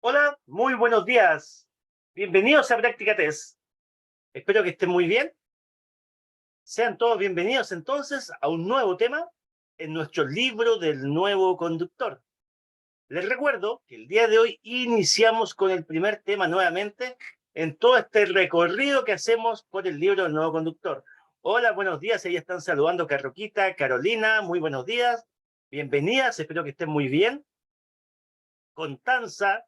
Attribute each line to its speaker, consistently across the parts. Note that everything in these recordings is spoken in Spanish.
Speaker 1: Hola, muy buenos días. Bienvenidos a Práctica Test. Espero que estén muy bien. Sean todos bienvenidos entonces a un nuevo tema en nuestro libro del nuevo conductor. Les recuerdo que el día de hoy iniciamos con el primer tema nuevamente en todo este recorrido que hacemos por el libro del nuevo conductor. Hola, buenos días. Ahí están saludando Carroquita, Carolina. Muy buenos días. Bienvenidas. Espero que estén muy bien. Constanza.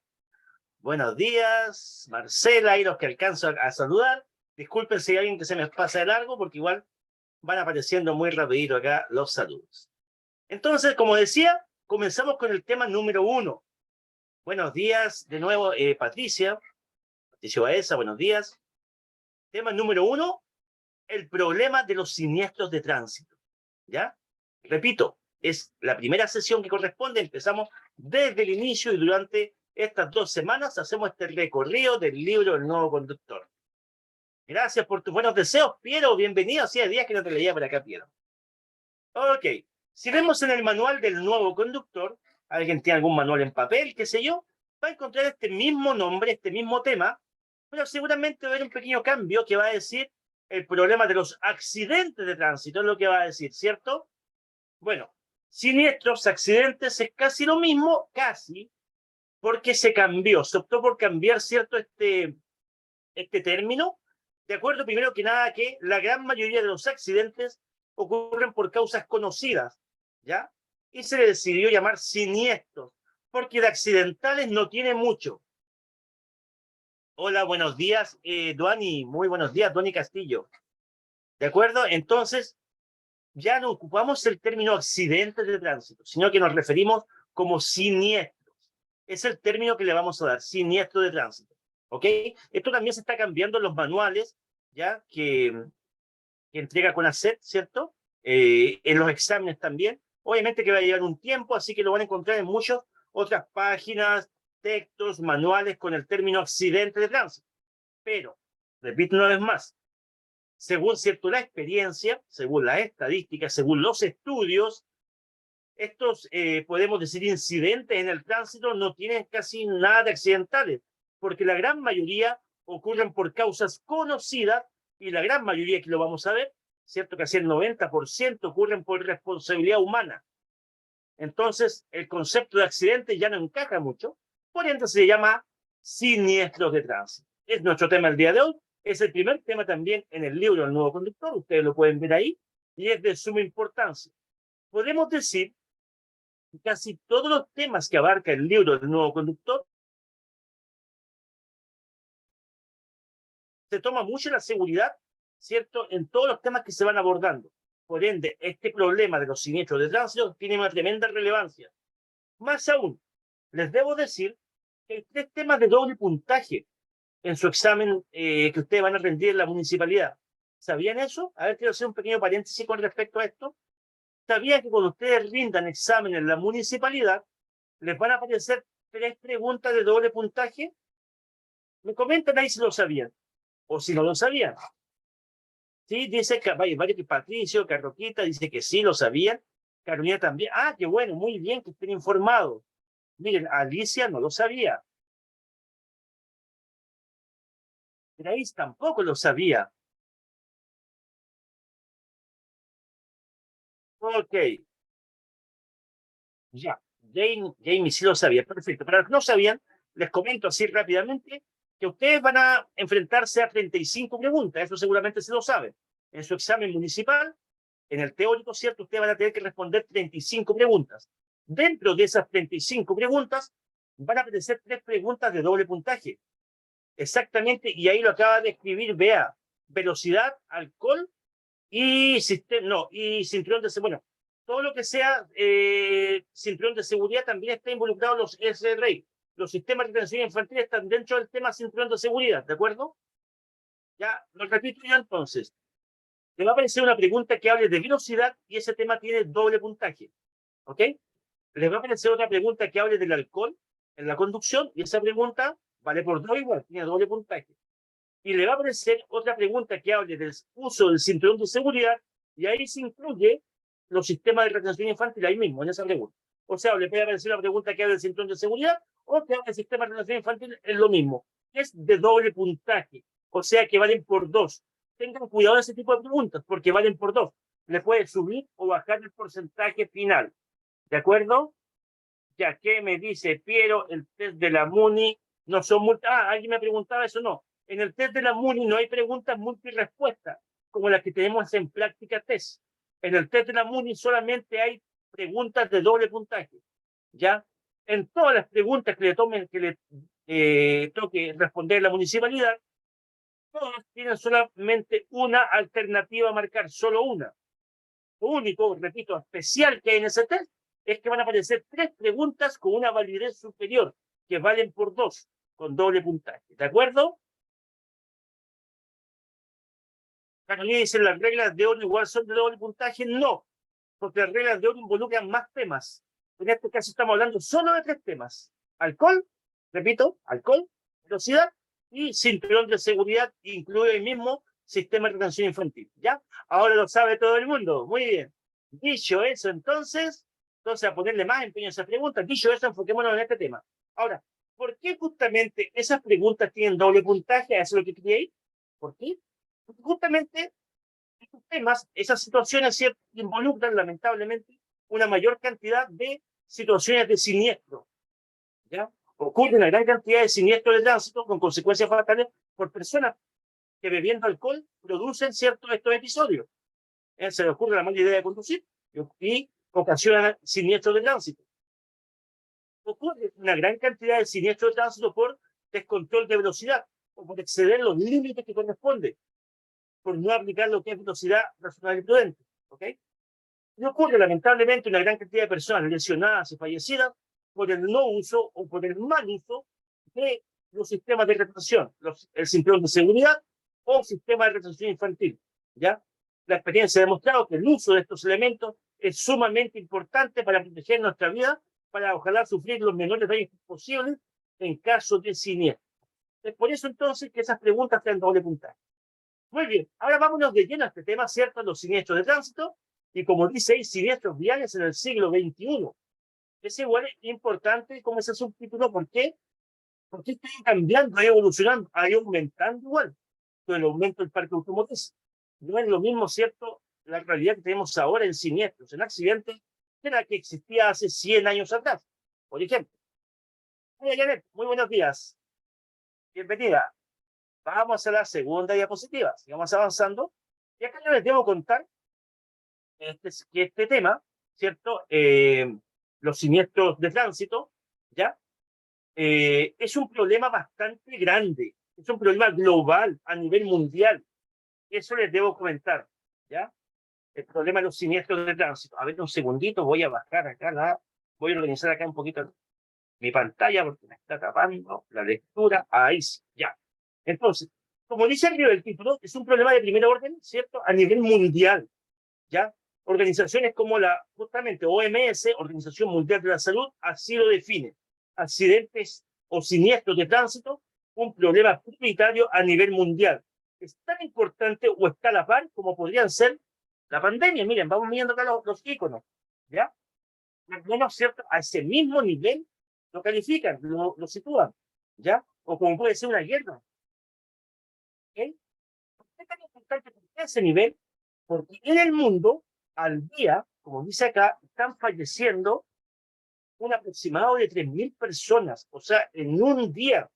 Speaker 1: Buenos días, Marcela, y los que alcanzo a saludar. Disculpen si hay alguien que se me pasa de largo, porque igual van apareciendo muy rapidito acá los saludos. Entonces, como decía, comenzamos con el tema número 1. Buenos días, de nuevo, Patricia Baeza, buenos días. Tema número 1, el problema de los siniestros de tránsito. ¿Ya? Repito, es la primera sesión que corresponde, empezamos desde el inicio y durante estas 2 semanas hacemos este recorrido del libro El Nuevo Conductor. Gracias por tus buenos deseos, Piero, bienvenido. Hacía días que no te leía por acá, Piero. Ok, si vemos en el manual del Nuevo Conductor, alguien tiene algún manual en papel, qué sé yo, va a encontrar este mismo nombre, este mismo tema, pero seguramente va a haber un pequeño cambio que va a decir el problema de los accidentes de tránsito, es lo que va a decir, ¿cierto? Bueno, siniestros, accidentes, es casi lo mismo, casi, porque se cambió, se optó por cambiar, ¿cierto? Este término, de acuerdo primero que nada que la gran mayoría de los accidentes ocurren por causas conocidas, ¿ya? Y se le decidió llamar siniestros, porque de accidentales no tiene mucho. Hola, buenos días, Duani, muy buenos días, Duani Castillo. ¿De acuerdo? Entonces, ya no ocupamos el término accidentes de tránsito, sino que nos referimos como siniestros. Es el término que le vamos a dar, siniestro de tránsito. ¿Ok? Esto también se está cambiando en los manuales, ya que entrega CONACET, ¿cierto? En los exámenes también. Obviamente que va a llevar un tiempo, así que lo van a encontrar en muchas otras páginas, textos, manuales con el término accidente de tránsito. Pero, repito una vez más, según cierto la experiencia, según las estadísticas, según los estudios, estos, podemos decir, incidentes en el tránsito no tienen casi nada de accidentales, porque la gran mayoría ocurren por causas conocidas y la gran mayoría, que lo vamos a ver, cierto, casi el 90% ocurren por responsabilidad humana. Entonces, el concepto de accidente ya no encaja mucho, por ende se llama siniestros de tránsito. Es nuestro tema el día de hoy, es el primer tema también en el libro El Nuevo Conductor, ustedes lo pueden ver ahí, y es de suma importancia. Podemos decir que casi todos los temas que abarca el libro del Nuevo Conductor se toma mucho la seguridad, ¿cierto?, en todos los temas que se van abordando. Por ende, este problema de los siniestros de tránsito tiene una tremenda relevancia. Más aún, les debo decir que hay 3 temas de doble puntaje en su examen que ustedes van a rendir en la municipalidad. ¿Sabían eso? A ver, quiero hacer un pequeño paréntesis con respecto a esto. ¿Sabían que cuando ustedes rindan examen en la municipalidad, les van a aparecer 3 preguntas de doble puntaje? Me comentan ahí si lo sabían o si no lo sabían. Sí, dice que varios que Patricio, Carroquita, dice que sí lo sabían. Carolina también. Ah, qué bueno, muy bien que estén informados. Miren, Alicia no lo sabía. Grace tampoco lo sabía. Ok, ya. Jamie sí lo sabía. Perfecto. Para los que no sabían, les comento así rápidamente que ustedes van a enfrentarse a 35 preguntas. Eso seguramente se lo saben. En su examen municipal, en el teórico, ¿cierto? Ustedes van a tener que responder 35 preguntas. Dentro de esas 35 preguntas, van a aparecer 3 preguntas de doble puntaje. Exactamente, y ahí lo acaba de escribir, vea, velocidad, alcohol y cinturón de seguridad. Bueno, todo lo que sea cinturón de seguridad también está involucrado en los SRI. Los sistemas de retención infantil están dentro del tema cinturón de seguridad, ¿de acuerdo? Ya, lo repito yo entonces. Le va a aparecer una pregunta que hable de velocidad y ese tema tiene doble puntaje, ¿ok? Les va a aparecer otra pregunta que hable del alcohol en la conducción y esa pregunta vale por 2 igual, tiene doble puntaje. Y le va a aparecer otra pregunta que hable del uso del cinturón de seguridad y ahí se incluye los sistemas de retención infantil ahí mismo, en esa pregunta. O sea, le puede aparecer una pregunta que habla del cinturón de seguridad o que habla del sistema de relación infantil, es lo mismo. Es de doble puntaje, o sea que valen por 2. Tengan cuidado de ese tipo de preguntas porque valen por 2. Le puede subir o bajar el porcentaje final. ¿De acuerdo? Ya que me dice Piero, el test de la MUNI no son alguien me preguntaba eso, no. En el test de la MUNI no hay preguntas multirespuestas, como las que tenemos en práctica test. En el test de la MUNI solamente hay preguntas de doble puntaje. ¿Ya? En todas las preguntas que le toque responder la municipalidad, todas tienen solamente una alternativa a marcar, solo una. Lo único, repito, especial que hay en ese test es que van a aparecer 3 preguntas con una validez superior, que valen por 2, con doble puntaje. ¿De acuerdo? Carolina dice, ¿las reglas de oro igual son de doble puntaje? No, porque las reglas de oro involucran más temas. En este caso estamos hablando solo de 3 temas. Alcohol, repito, alcohol, velocidad y cinturón de seguridad, incluye el mismo sistema de retención infantil. ¿Ya? Ahora lo sabe todo el mundo. Muy bien. Dicho eso, entonces a ponerle más empeño a esas preguntas. Dicho eso, enfoquémonos en este tema. Ahora, ¿por qué justamente esas preguntas tienen doble puntaje? ¿Eso es lo que quería ir? ¿Por qué? Porque justamente estos temas, esas situaciones ¿cierto? Involucran lamentablemente una mayor cantidad de situaciones de siniestro. ¿Ya? Ocurre una gran cantidad de siniestros de tránsito con consecuencias fatales por personas que bebiendo alcohol producen ciertos estos episodios. Se le ocurre la mala idea de conducir y ocasionan siniestros de tránsito. Ocurre una gran cantidad de siniestros de tránsito por descontrol de velocidad o por exceder los límites que corresponden, por no aplicar lo que es velocidad razonable y prudente. ¿Ok? Y ocurre lamentablemente una gran cantidad de personas lesionadas y fallecidas por el no uso o por el mal uso de los sistemas de retención, el cinturón de seguridad o sistema de retención infantil. ¿Ya? La experiencia ha demostrado que el uso de estos elementos es sumamente importante para proteger nuestra vida, para ojalá sufrir los menores daños posibles en caso de siniestro. Es por eso entonces que esas preguntas tienen doble puntaje. Muy bien, ahora vámonos de lleno a este tema, ¿cierto? Los siniestros de tránsito, y como dice ahí, siniestros viales en el siglo XXI. Es igual importante como ese subtítulo, ¿por qué? Porque está cambiando, ha evolucionando, ha ido aumentando igual con el aumento del parque automotriz. No es lo mismo, ¿cierto? La realidad que tenemos ahora en siniestros, en accidentes, que la que existía hace 100 años atrás, por ejemplo. Hola, Janet, muy buenos días. Bienvenida. Vamos a la segunda diapositiva. Sigamos avanzando. Y acá yo les debo contar que este tema, ¿cierto? Los siniestros de tránsito, ¿ya? Es un problema bastante grande, es un problema global a nivel mundial. Eso les debo comentar, ¿ya? El problema de los siniestros de tránsito. A ver, un segundito, voy a bajar acá, voy a organizar acá un poquito mi pantalla porque me está tapando la lectura. Ahí sí, ya. Entonces, como dice el título, es un problema de primer orden, ¿cierto? A nivel mundial, ¿ya? Organizaciones como justamente OMS, Organización Mundial de la Salud, así lo define. Accidentes o siniestros de tránsito, un problema prioritario a nivel mundial. Es tan importante o está a la par como podrían ser la pandemia. Miren, vamos viendo acá los íconos, ¿ya? Al menos, ¿cierto? A ese mismo nivel lo califican, lo sitúan, ¿ya? O como puede ser una guerra. ¿Ok? ¿Por qué es tan importante a ese nivel? Porque en el mundo, al día, como dice acá, están falleciendo un aproximado de 3.000 personas. O sea, en un día.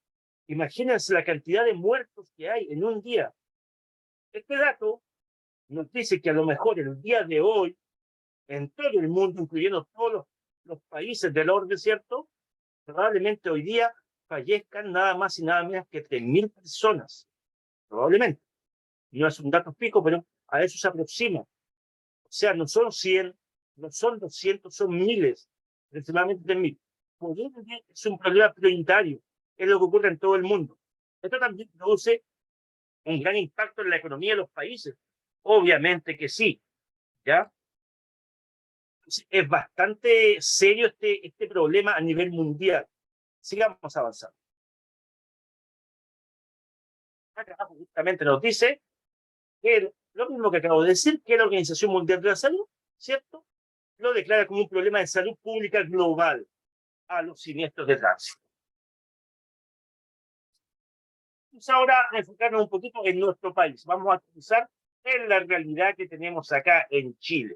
Speaker 1: Imagínense la cantidad de muertos que hay en un día. Este dato nos dice que a lo mejor el día de hoy, en todo el mundo, incluyendo todos los países del orden, ¿cierto? Probablemente hoy día fallezcan nada más y nada menos que 3.000 personas. Probablemente. No es un dato pico, pero a eso se aproxima. O sea, no son 100, no son 200, son miles, aproximadamente 3.000. Por eso es un problema prioritario, es lo que ocurre en todo el mundo. Esto también produce un gran impacto en la economía de los países. Obviamente que sí, ¿ya? Es bastante serio este problema a nivel mundial. Sigamos avanzando. Acá justamente nos dice que lo mismo que acabo de decir, que la Organización Mundial de la Salud, ¿cierto? lo declara como un problema de salud pública global a los siniestros de tránsito. Vamos ahora a enfocarnos un poquito en nuestro país. Vamos a analizar en la realidad que tenemos acá en Chile.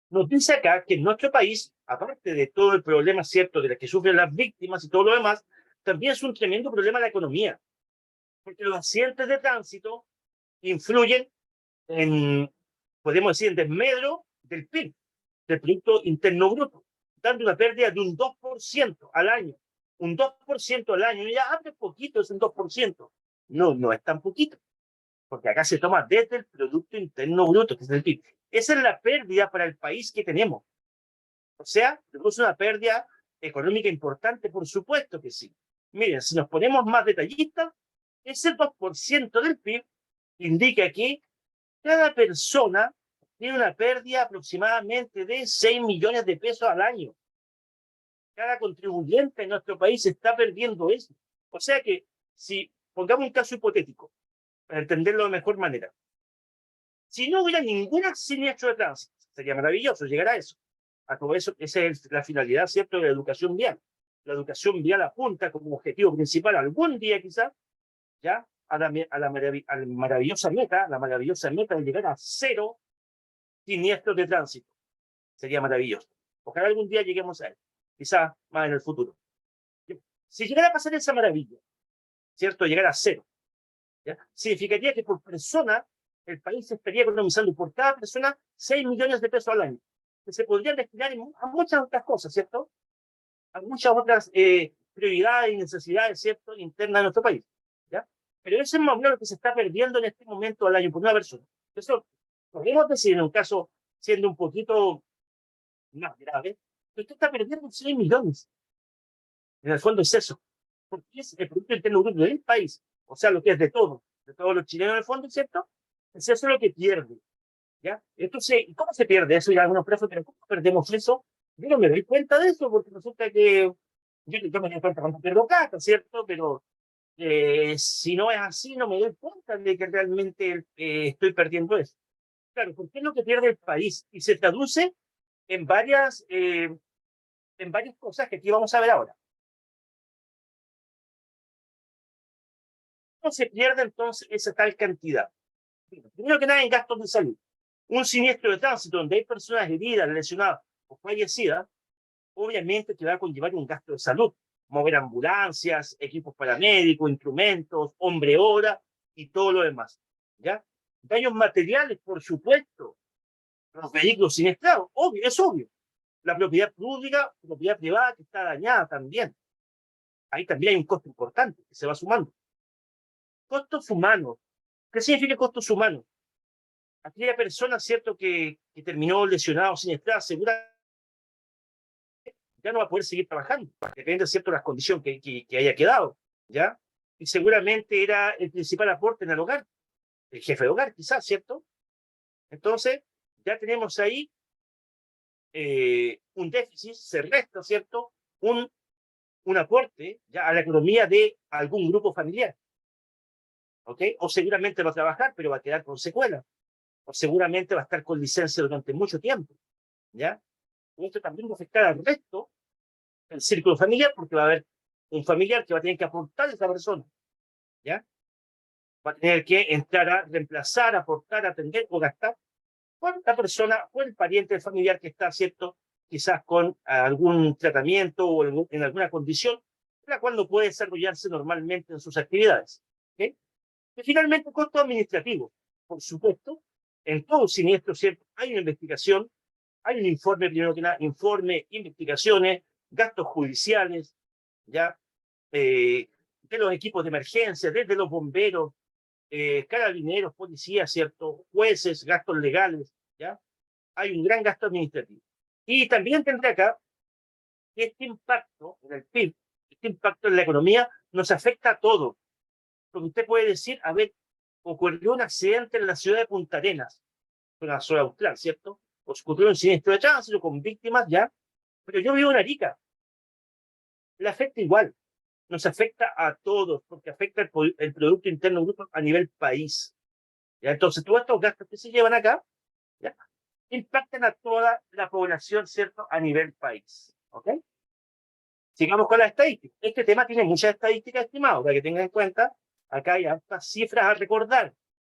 Speaker 1: Nos dice acá que en nuestro país, aparte de todo el problema cierto de las que sufren las víctimas y todo lo demás, también es un tremendo problema la economía, porque los accidentes de tránsito influyen en, podemos decir, en desmedro del PIB, del Producto Interno Bruto, dando una pérdida de un 2% al año. Un 2% al año, ya hace poquito es un 2%. No, no es tan poquito, porque acá se toma desde el Producto Interno Bruto, que es el PIB. Esa es la pérdida para el país que tenemos. O sea, tenemos una pérdida económica importante, por supuesto que sí. Miren, si nos ponemos más detallistas, ese 2% del PIB indica que cada persona tiene una pérdida aproximadamente de 6 millones de pesos al año. Cada contribuyente en nuestro país está perdiendo eso. O sea que, si pongamos un caso hipotético, para entenderlo de mejor manera, si no hubiera ningún siniestro de tránsito, sería maravilloso llegar a eso. A todo eso, esa es la finalidad, ¿cierto?, de la educación vial. La educación vial apunta como objetivo principal algún día quizás, ya, a la maravillosa meta de llegar a 0 siniestros de tránsito. Sería maravilloso. Ojalá algún día lleguemos a él, quizás más en el futuro. Si llegara a pasar esa maravilla, ¿cierto?, llegar a 0, ¿ya?, significaría que por persona el país estaría economizando por cada persona 6 millones de pesos al año, que se podrían destinar a muchas otras cosas, ¿cierto? A muchas otras prioridades y necesidades, ¿cierto?, internas de nuestro país, ¿ya? Pero eso es más o menos lo que se está perdiendo en este momento al año por una persona. Eso podemos decir, en un caso siendo un poquito más grave, que usted está perdiendo 6 millones. En el fondo es eso, porque es el Producto Interno Bruto del país, o sea, lo que es de todos los chilenos en el fondo, ¿cierto? Es eso lo que pierde, ¿ya? Entonces, ¿cómo se pierde eso? Y algunos profes, pero ¿cómo perdemos eso? Yo no me doy cuenta de eso, porque resulta que yo me doy cuenta cuando pierdo plata, ¿cierto? Pero si no es así, no me doy cuenta de que realmente estoy perdiendo eso. Claro, porque es lo que pierde el país y se traduce en varias cosas que aquí vamos a ver ahora. ¿Cómo se pierde entonces esa tal cantidad? Primero que nada, en gastos de salud. Un siniestro de tránsito donde hay personas heridas, lesionadas o fallecidas, obviamente te va a conllevar un gasto de salud. Mover ambulancias, equipos paramédicos, instrumentos, hombre hora y todo lo demás. ¿Ya? Daños materiales, por supuesto. Los vehículos siniestrados, obvio, es obvio. La propiedad pública, propiedad privada que está dañada también. Ahí también hay un costo importante que se va sumando. Costos humanos. ¿Qué significa costos humanos? Aquella persona, ¿cierto?, que terminó lesionado, siniestrada, segura, ya no va a poder seguir trabajando. Depende, ¿cierto?, de las condiciones que haya quedado, ¿ya? Y seguramente era el principal aporte en el hogar, el jefe de hogar, quizás, ¿cierto? Entonces, ya tenemos ahí un déficit, se resta, ¿cierto?, un aporte ya a la economía de algún grupo familiar, ¿ok? O seguramente va a trabajar, pero va a quedar con secuelas, o seguramente va a estar con licencia durante mucho tiempo, ¿ya? Y esto también va a afectar al resto del círculo familiar, porque va a haber un familiar que va a tener que aportar a esa persona, ¿ya? Va a tener que entrar a reemplazar, aportar, atender o gastar por la persona o el pariente del familiar que está, ¿cierto?, quizás con algún tratamiento o en alguna condición, la cual no puede desarrollarse normalmente en sus actividades, ¿ok? Y finalmente, costo administrativo. Por supuesto, en todo siniestro, ¿cierto?, hay una investigación, hay un informe, primero que nada, informe, investigaciones, gastos judiciales, ya, de los equipos de emergencia, desde los bomberos, carabineros, policías, ¿cierto?, jueces, gastos legales, ¿ya? Hay un gran gasto administrativo. Y también tendré acá que este impacto en el PIB, este impacto en la economía, nos afecta a todos. Porque usted puede decir, a ver, ocurrió un accidente en la ciudad de Punta Arenas, una zona austral, ¿cierto? Ocurrió un siniestro de tránsito con víctimas, ¿ya? Pero yo vivo en Arica. Le afecta igual. Nos afecta a todos, porque afecta el Producto Interno Bruto a nivel país. ¿Ya? Entonces, todos estos gastos que se llevan acá, ¿ya? Impactan a toda la población, ¿cierto? A nivel país. ¿Ok? Sigamos con las estadísticas. Este tema tiene muchas estadísticas, estimados, para que tengan en cuenta. Acá hay hartas cifras a recordar,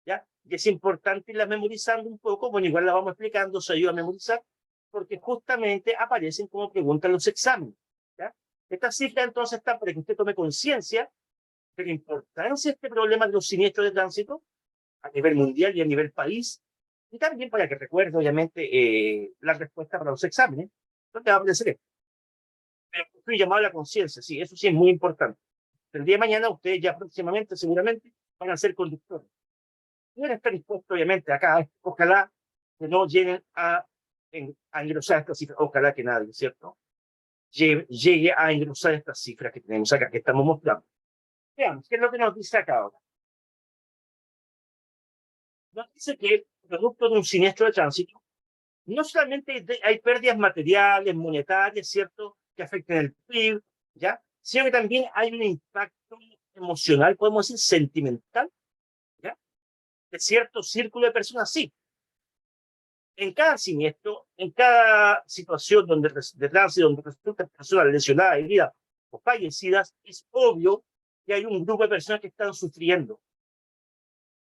Speaker 1: ¿ya? Y es importante irlas memorizando un poco, bueno, igual las vamos explicando, se ayuda a memorizar, porque justamente aparecen como preguntas en los exámenes, ¿ya? Estas cifras entonces están para que usted tome conciencia de la importancia de este problema de los siniestros de tránsito a nivel mundial y a nivel país, y también para que recuerde, obviamente, la respuesta para los exámenes, donde va a aparecer esto. Pero estoy llamado a la conciencia, sí, eso sí es muy importante. El día de mañana ustedes ya próximamente, seguramente, van a ser conductores. Deben estar dispuestos, obviamente, acá, ojalá que no lleguen a engrosar estas cifras, ojalá que nadie, ¿cierto? Llegue a engrosar estas cifras que tenemos acá, que estamos mostrando. Veamos, ¿qué es lo que nos dice acá ahora? Nos dice que, producto de un siniestro de tránsito, no solamente hay pérdidas materiales, monetarias, ¿cierto?, que afecten el PIB, ¿ya? Sino que también hay un impacto emocional, podemos decir, sentimental, ¿ya? De cierto círculo de personas, sí. En cada siniestro, en cada situación de tránsito donde resultan personas lesionadas, heridas o fallecidas, es obvio que hay un grupo de personas que están sufriendo.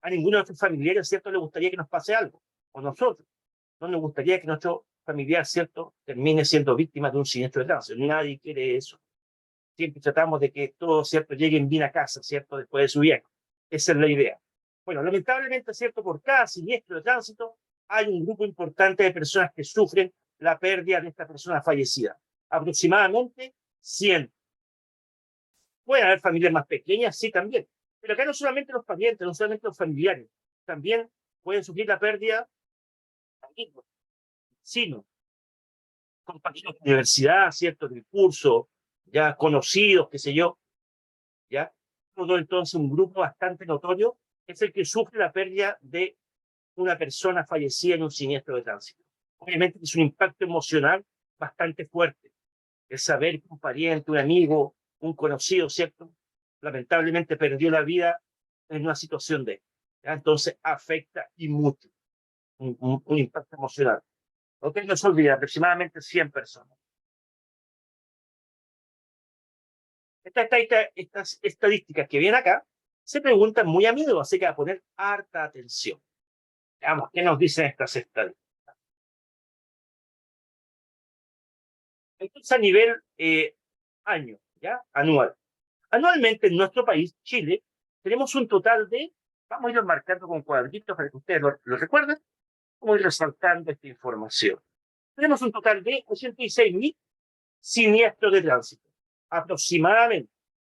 Speaker 1: A ninguno de nuestros familiares, ¿cierto?, le gustaría que nos pase algo, o nosotros. No nos gustaría que nuestro familiar, ¿cierto?, termine siendo víctima de un siniestro de tránsito. Nadie quiere eso. Siempre tratamos de que todos, ¿cierto?, lleguen bien a casa, ¿cierto?, después de su viaje. Esa es la idea. Bueno, lamentablemente, ¿cierto?, por cada siniestro de tránsito hay un grupo importante de personas que sufren la pérdida de esta persona fallecida. Aproximadamente 100. Pueden haber familias más pequeñas, sí, también. Pero acá no solamente los parientes, no solamente los familiares, también pueden sufrir la pérdida amigos, vecinos, compañeros de universidad, ¿cierto?, del curso, ya conocidos, qué sé yo, ¿ya? Todo entonces un grupo bastante notorio es el que sufre la pérdida de una persona fallecida en un siniestro de tránsito. Obviamente es un impacto emocional bastante fuerte. El saber que un pariente, un amigo, un conocido, ¿cierto?, lamentablemente perdió la vida en una situación de, ¿ya? Entonces afecta y mucho, un impacto emocional. Ok, no se olvida, aproximadamente 100 personas. Estas estadísticas que vienen acá se preguntan muy a menudo, así que a poner harta atención. Veamos, ¿qué nos dicen estas estadísticas? Entonces, a nivel año, ¿ya? Anual. Anualmente en nuestro país, Chile, tenemos un total de, vamos a irlo marcando con cuadritos para que ustedes lo recuerden, vamos a ir resaltando esta información. Tenemos un total de 86.000 siniestros de tránsito, aproximadamente.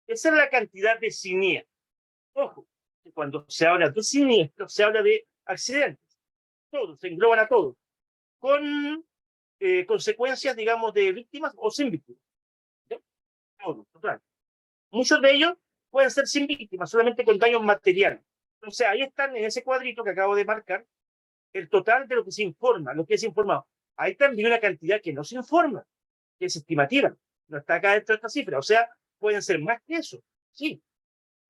Speaker 1: Esa es la cantidad de siniestros. Ojo, que cuando se habla de siniestros, se habla de accidentes. Todos, se engloban a todos. Con consecuencias, digamos, de víctimas o sin víctimas. ¿Sí? Todos, total. Muchos de ellos pueden ser sin víctimas, solamente con daños materiales. Entonces, ahí están en ese cuadrito que acabo de marcar el total de lo que se informa, lo que es informado. Hay también una cantidad que no se informa, que es estimativa. No está acá dentro de esta cifra. O sea, pueden ser más que eso. Sí.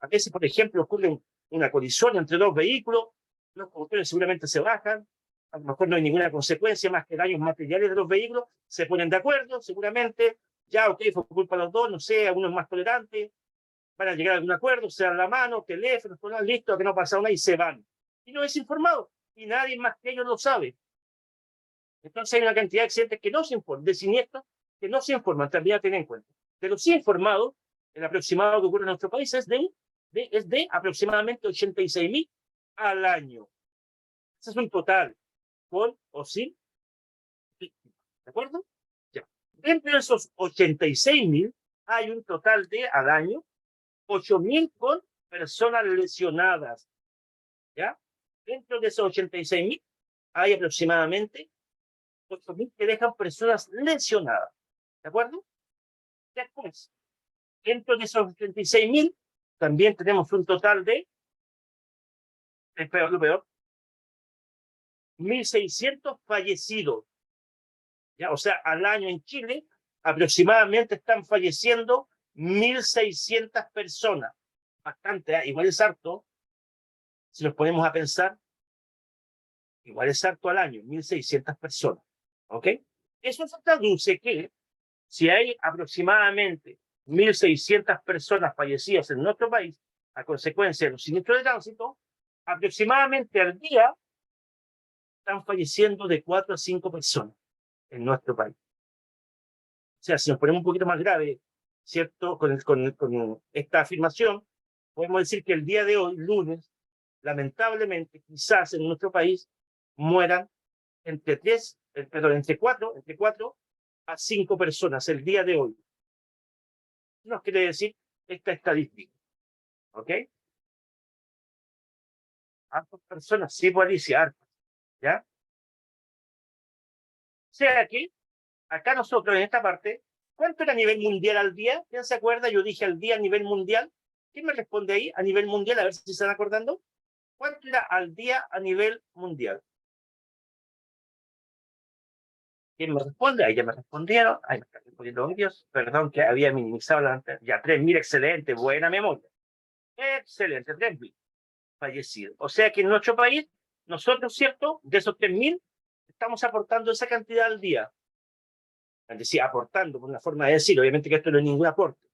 Speaker 1: A veces, por ejemplo, ocurre una colisión entre dos vehículos, los conductores seguramente se bajan, a lo mejor no hay ninguna consecuencia más que daños materiales de los vehículos, se ponen de acuerdo, seguramente, ya, ok, fue culpa de los dos, no sé, algunos más tolerantes, van a llegar a algún acuerdo, se dan la mano, teléfono, listo, que no pasa nada y se van. Y no es informado, y nadie más que ellos lo sabe. Entonces hay una cantidad de accidentes que no se informan, de siniestros que no se informan, también a tener en cuenta. De los sí informados, el aproximado que ocurre en nuestro país es de aproximadamente 86.000 al año. Ese es un total, con o sin víctimas. ¿De acuerdo? Ya. Dentro de esos 86.000 hay un total de, al año, 8.000 con personas lesionadas. ¿Ya? Dentro de esos 86.000 hay aproximadamente 8.000 que dejan personas lesionadas. ¿De acuerdo? Después, dentro de esos 86.000 también tenemos un total de, lo peor, 1.600 fallecidos. ¿Ya? O sea, al año en Chile aproximadamente están falleciendo 1.600 personas. Bastante, ¿eh? Igual es harto, si nos ponemos a pensar, igual es harto al año, 1.600 personas. ¿Ok? Eso se traduce que si hay aproximadamente 1.600 personas fallecidas en nuestro país a consecuencia de los siniestros de tránsito, aproximadamente al día están falleciendo de 4 a 5 personas en nuestro país. O sea, si nos ponemos un poquito más grave, ¿cierto? Con esta afirmación, podemos decir que el día de hoy, lunes, lamentablemente, quizás en nuestro país mueran entre 4 a 5 personas el día de hoy. Nos quiere decir esta estadística. ¿Ok? ¿Cuántas personas? Sí, pues Alicia, hartas. ¿Ya? O sea que, acá nosotros en esta parte, ¿cuánto era a nivel mundial al día? ¿Quién se acuerda? Yo dije al día a nivel mundial. ¿Quién me responde ahí? A nivel mundial, a ver si se están acordando. ¿Cuánto era al día a nivel mundial? ¿Quién me responde? Ahí ya me respondieron. Ahí me están respondiendo vídeos. Perdón que había minimizado la anterior. Ya, 3.000, excelente, buena memoria. Excelente, 3.000 fallecidos. O sea que en nuestro país, nosotros, ¿cierto? De esos 3.000, estamos aportando esa cantidad al día. Es decir, aportando, por una forma de decir, obviamente que esto no es ningún aporte,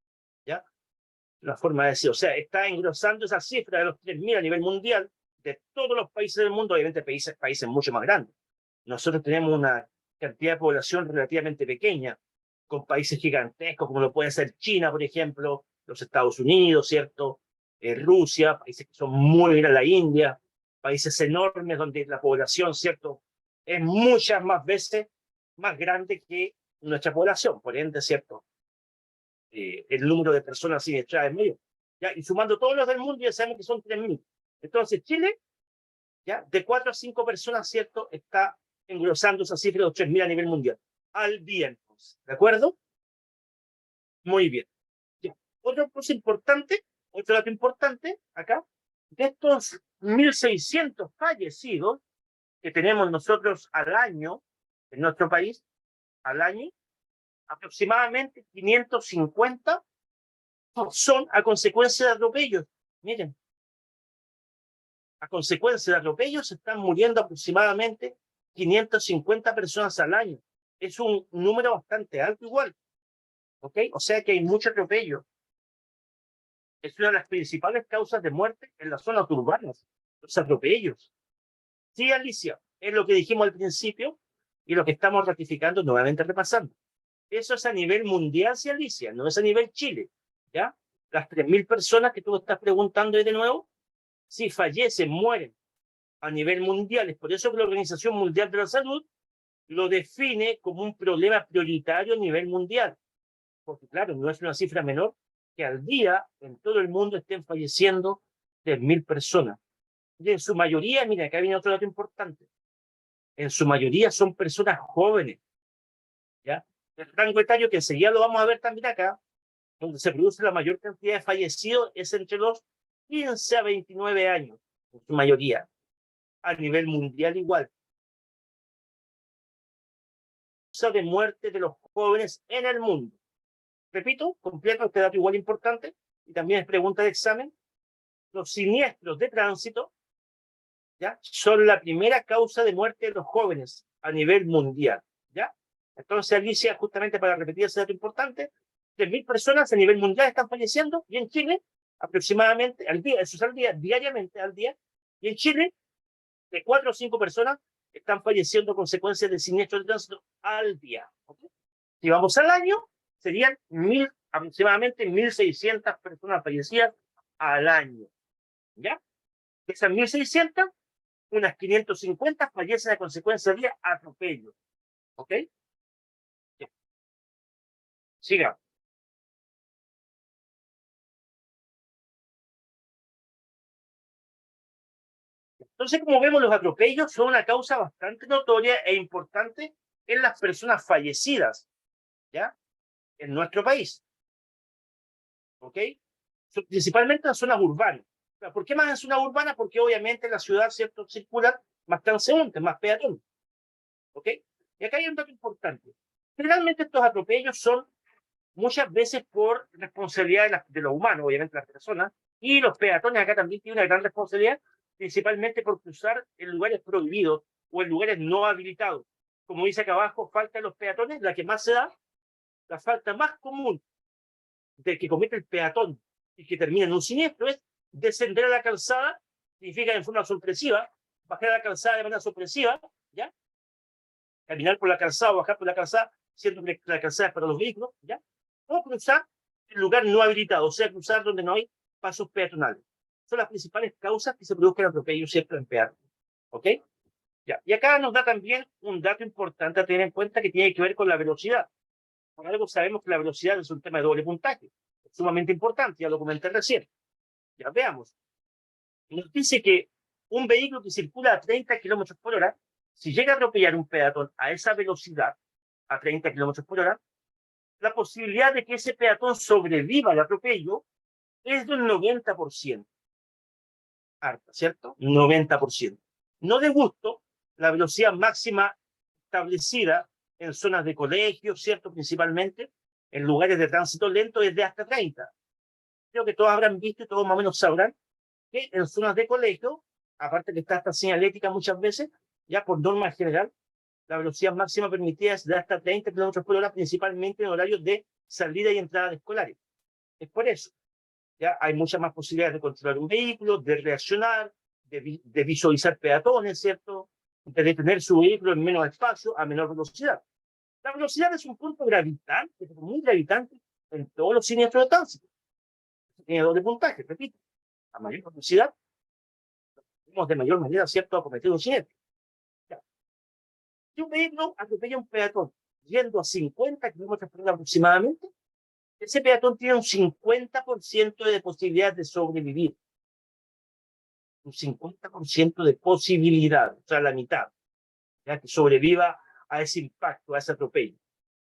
Speaker 1: ¿ya? Una forma de decir, o sea, está engrosando esa cifra de los 3.000 a nivel mundial de todos los países del mundo, obviamente países mucho más grandes. Nosotros tenemos una cantidad de población relativamente pequeña, con países gigantescos, como lo puede ser China, por ejemplo, los Estados Unidos, ¿cierto? Rusia, países que son muy grandes, la India, países enormes donde la población, ¿cierto? Es muchas más veces más grande que nuestra población, por ende, ¿cierto? El número de personas siniestradas es mayor. ¿Ya? Y sumando todos los del mundo, ya sabemos que son 3.000. Entonces, Chile, ¿ya? De 4 a 5 personas, ¿cierto? Está engrosando esa cifra de los 3.000 a nivel mundial. Al día, entonces. ¿De acuerdo? Muy bien. Ya. Otra cosa importante, otro dato importante acá, de estos 1.600 fallecidos que tenemos nosotros al año en nuestro país, al año, aproximadamente 550 son a consecuencia de atropellos. Miren, a consecuencia de atropellos se están muriendo aproximadamente 550 personas al año. Es un número bastante alto igual. ¿Ok? O sea que hay mucho atropello. Es una de las principales causas de muerte en las zonas urbanas, los atropellos. Sí, Alicia, es lo que dijimos al principio y lo que estamos ratificando, nuevamente repasando. Eso es a nivel mundial, sí, Alicia, no es a nivel Chile. ¿Ya? Las 3.000 personas que tú estás preguntando ahí de nuevo, si fallecen, mueren a nivel mundial. Es por eso que la Organización Mundial de la Salud lo define como un problema prioritario a nivel mundial. Porque, claro, no es una cifra menor que al día en todo el mundo estén falleciendo 3.000 personas. Y en su mayoría, mira, acá viene otro dato importante, en su mayoría son personas jóvenes, ¿ya? El rango etario que enseguida lo vamos a ver también acá, donde se produce la mayor cantidad de fallecidos, es entre los 15 a 29 años, en su mayoría, a nivel mundial igual. De muerte de los jóvenes en el mundo. Repito, completo este dato igual importante, y también es pregunta de examen. Los siniestros de tránsito, ¿ya? Son la primera causa de muerte de los jóvenes a nivel mundial, ¿ya? Entonces, Alicia, justamente para repetir ese dato importante, 3.000 personas a nivel mundial están falleciendo, y en Chile, aproximadamente al día, eso es al día, diariamente al día, y en Chile, de 4 o 5 personas están falleciendo a consecuencia de siniestros de tránsito al día. ¿Okay? Si vamos al año, serían aproximadamente 1.600 personas fallecidas al año. ¿Ya? De esas 1.600, unas 550 fallecen a consecuencia de atropello. ¿Ok? Ya. Siga. Entonces, como vemos, los atropellos son una causa bastante notoria e importante en las personas fallecidas, ¿ya? En nuestro país. ¿Ok? Principalmente en zonas urbanas. ¿Por qué más en zonas urbanas? Porque obviamente en la ciudad, ¿cierto?, circulan más transeúntes, más peatones. ¿Ok? Y acá hay un dato importante. Generalmente estos atropellos son muchas veces por responsabilidad de los humanos, obviamente las personas, y los peatones acá también tienen una gran responsabilidad, principalmente por cruzar en lugares prohibidos, o en lugares no habilitados. Como dice acá abajo, falta de los peatones, la que más se da, la falta más común de que comete el peatón y que termina en un siniestro es descender a la calzada, significa en forma sorpresiva, bajar a la calzada de manera sorpresiva, ¿ya? Caminar por la calzada o bajar por la calzada, siendo que la calzada es para los vehículos, ¿ya? O cruzar en lugar no habilitado, o sea, cruzar donde no hay pasos peatonales. Son las principales causas que se produzcan atropellos siempre en peatón. ¿Ok? Ya. Y acá nos da también un dato importante a tener en cuenta que tiene que ver con la velocidad. Por algo sabemos que la velocidad es un tema de doble puntaje. Es sumamente importante, ya lo comenté recién. Ya veamos. Nos dice que un vehículo que circula a 30 kilómetros por hora, si llega a atropellar un peatón a esa velocidad, a 30 kilómetros por hora, la posibilidad de que ese peatón sobreviva al atropello es del 90%. Harta, ¿cierto? 90%. No de gusto, la velocidad máxima establecida en zonas de colegio, ¿cierto? Principalmente en lugares de tránsito lento es de hasta 30. Creo que todos habrán visto y todos más o menos sabrán que en zonas de colegio, aparte que está esta señalética muchas veces, ya por norma general, la velocidad máxima permitida es de hasta 30 kilómetros por hora, principalmente en horarios de salida y entrada de escolares. Es por eso. Ya hay muchas más posibilidades de controlar un vehículo, de reaccionar, de visualizar peatones, ¿cierto? De detener su vehículo en menos espacio, a menor velocidad. La velocidad es un punto gravitante, muy gravitante en todos los siniestros de tránsito. Tiene doble puntaje, repito. A mayor velocidad, tenemos de mayor manera, ¿cierto?, a cometer un siniestro. Ya. Si un vehículo atropella a un peatón yendo a 50 kilómetros por hora aproximadamente, ese peatón tiene un 50% de posibilidad de sobrevivir. Un 50% de posibilidad, o sea, la mitad, ya que sobreviva a ese impacto, a ese atropello.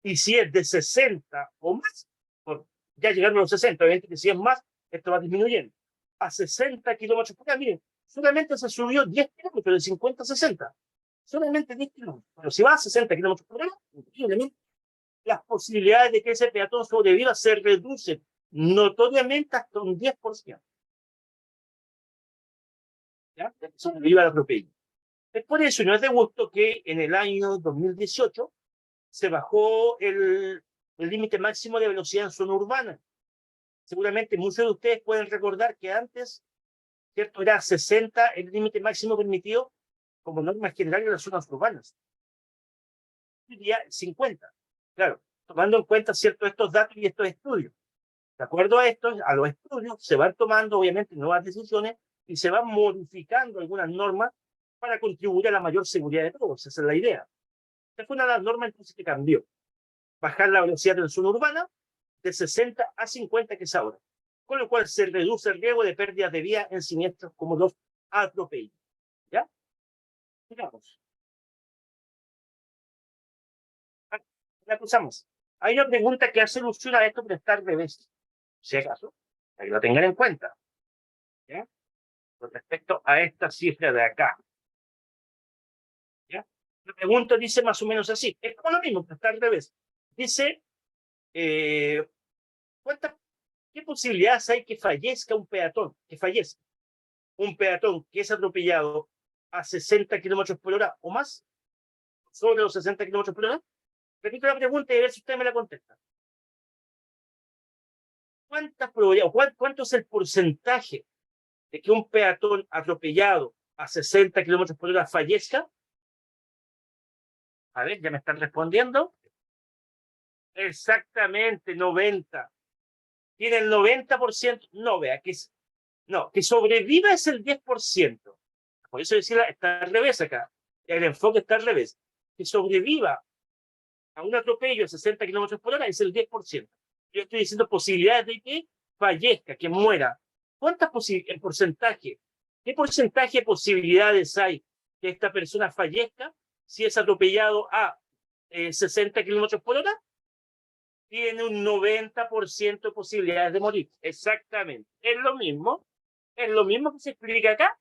Speaker 1: Y si es de 60 o más, ya llegando a los 60, obviamente que si es más, esto va disminuyendo. A 60 kilómetros por hora, miren, solamente se subió 10 kilómetros de 50 a 60. Solamente 10 kilómetros. Pero si va a 60 kilómetros por hora, increíblemente, las posibilidades de que ese peatón sobreviva se reducen notoriamente hasta un 10%. ¿Ya? De que sobreviva el atropello. Es por eso, y no es de gusto, que en el año 2018 se bajó el límite máximo de velocidad en zona urbana. Seguramente muchos de ustedes pueden recordar que antes, ¿cierto?, era 60 el límite máximo permitido como norma general en las zonas urbanas. Hoy día 50. Claro, tomando en cuenta, ¿cierto?, estos datos y estos estudios. De acuerdo a estos, a los estudios, se van tomando, obviamente, nuevas decisiones y se van modificando algunas normas para contribuir a la mayor seguridad de todos. Esa es la idea. Esta fue una de las normas entonces que cambió. Bajar la velocidad en zona urbana de 60 a 50, que es ahora. Con lo cual se reduce el riesgo de pérdidas de vía en siniestros como los atropellos. ¿Ya? Digamos. La cruzamos. Hay una pregunta que hace alusión a esto, pero está al revés. Si acaso, para que lo tengan en cuenta. ¿Ya? Con respecto a esta cifra de acá. ¿Ya? La pregunta dice más o menos así. Es como lo mismo, pero está al revés. Dice, ¿qué posibilidades hay que fallezca un peatón? Que fallezca un peatón que es atropellado a 60 kilómetros por hora o más, sobre los 60 kilómetros por hora. Repito la pregunta y a ver si usted me la contesta. ¿Cuántas probabilidades, cuánto es el porcentaje de que un peatón atropellado a 60 kilómetros por hora fallezca? A ver, ya me están respondiendo. Exactamente, 90. Tiene el 90%. No, vea, que sobreviva es el 10%. Por eso decía, está al revés acá. El enfoque está al revés. Que sobreviva a un atropello a 60 kilómetros por hora es el 10%. Yo estoy diciendo posibilidades de que fallezca, que muera. ¿Cuántas posibilidades, el porcentaje? ¿Qué porcentaje de posibilidades hay que esta persona fallezca si es atropellado a 60 kilómetros por hora? Tiene un 90% de posibilidades de morir. Exactamente. Es lo mismo que se explica acá,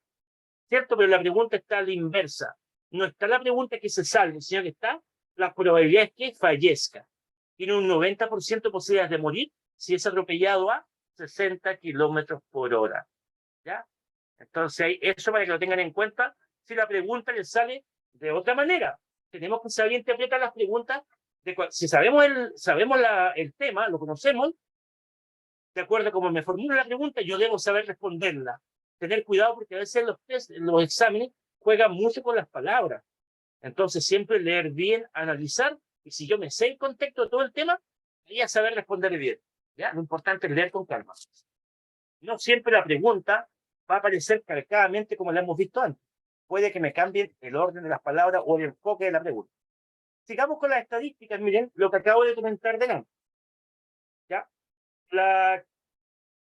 Speaker 1: ¿cierto? Pero la pregunta está a la inversa. No está la pregunta que se salve, sino que está la probabilidad es que fallezca. Tiene un 90% de posibilidades de morir si es atropellado a 60 kilómetros por hora. ¿Ya? Entonces, eso para que lo tengan en cuenta. Si la pregunta les sale de otra manera. Tenemos que saber interpretar las preguntas. Si sabemos el tema, lo conocemos, de acuerdo a cómo me formula la pregunta, yo debo saber responderla. Tener cuidado porque a veces los exámenes juegan mucho con las palabras. Entonces, siempre leer bien, analizar, y si yo me sé el contexto de todo el tema, voy a saber responder bien. ¿Ya? Lo importante es leer con calma. No siempre la pregunta va a aparecer calcadamente como la hemos visto antes. Puede que me cambien el orden de las palabras o el enfoque de la pregunta. Sigamos con las estadísticas, miren lo que acabo de comentar delante. ¿Ya? La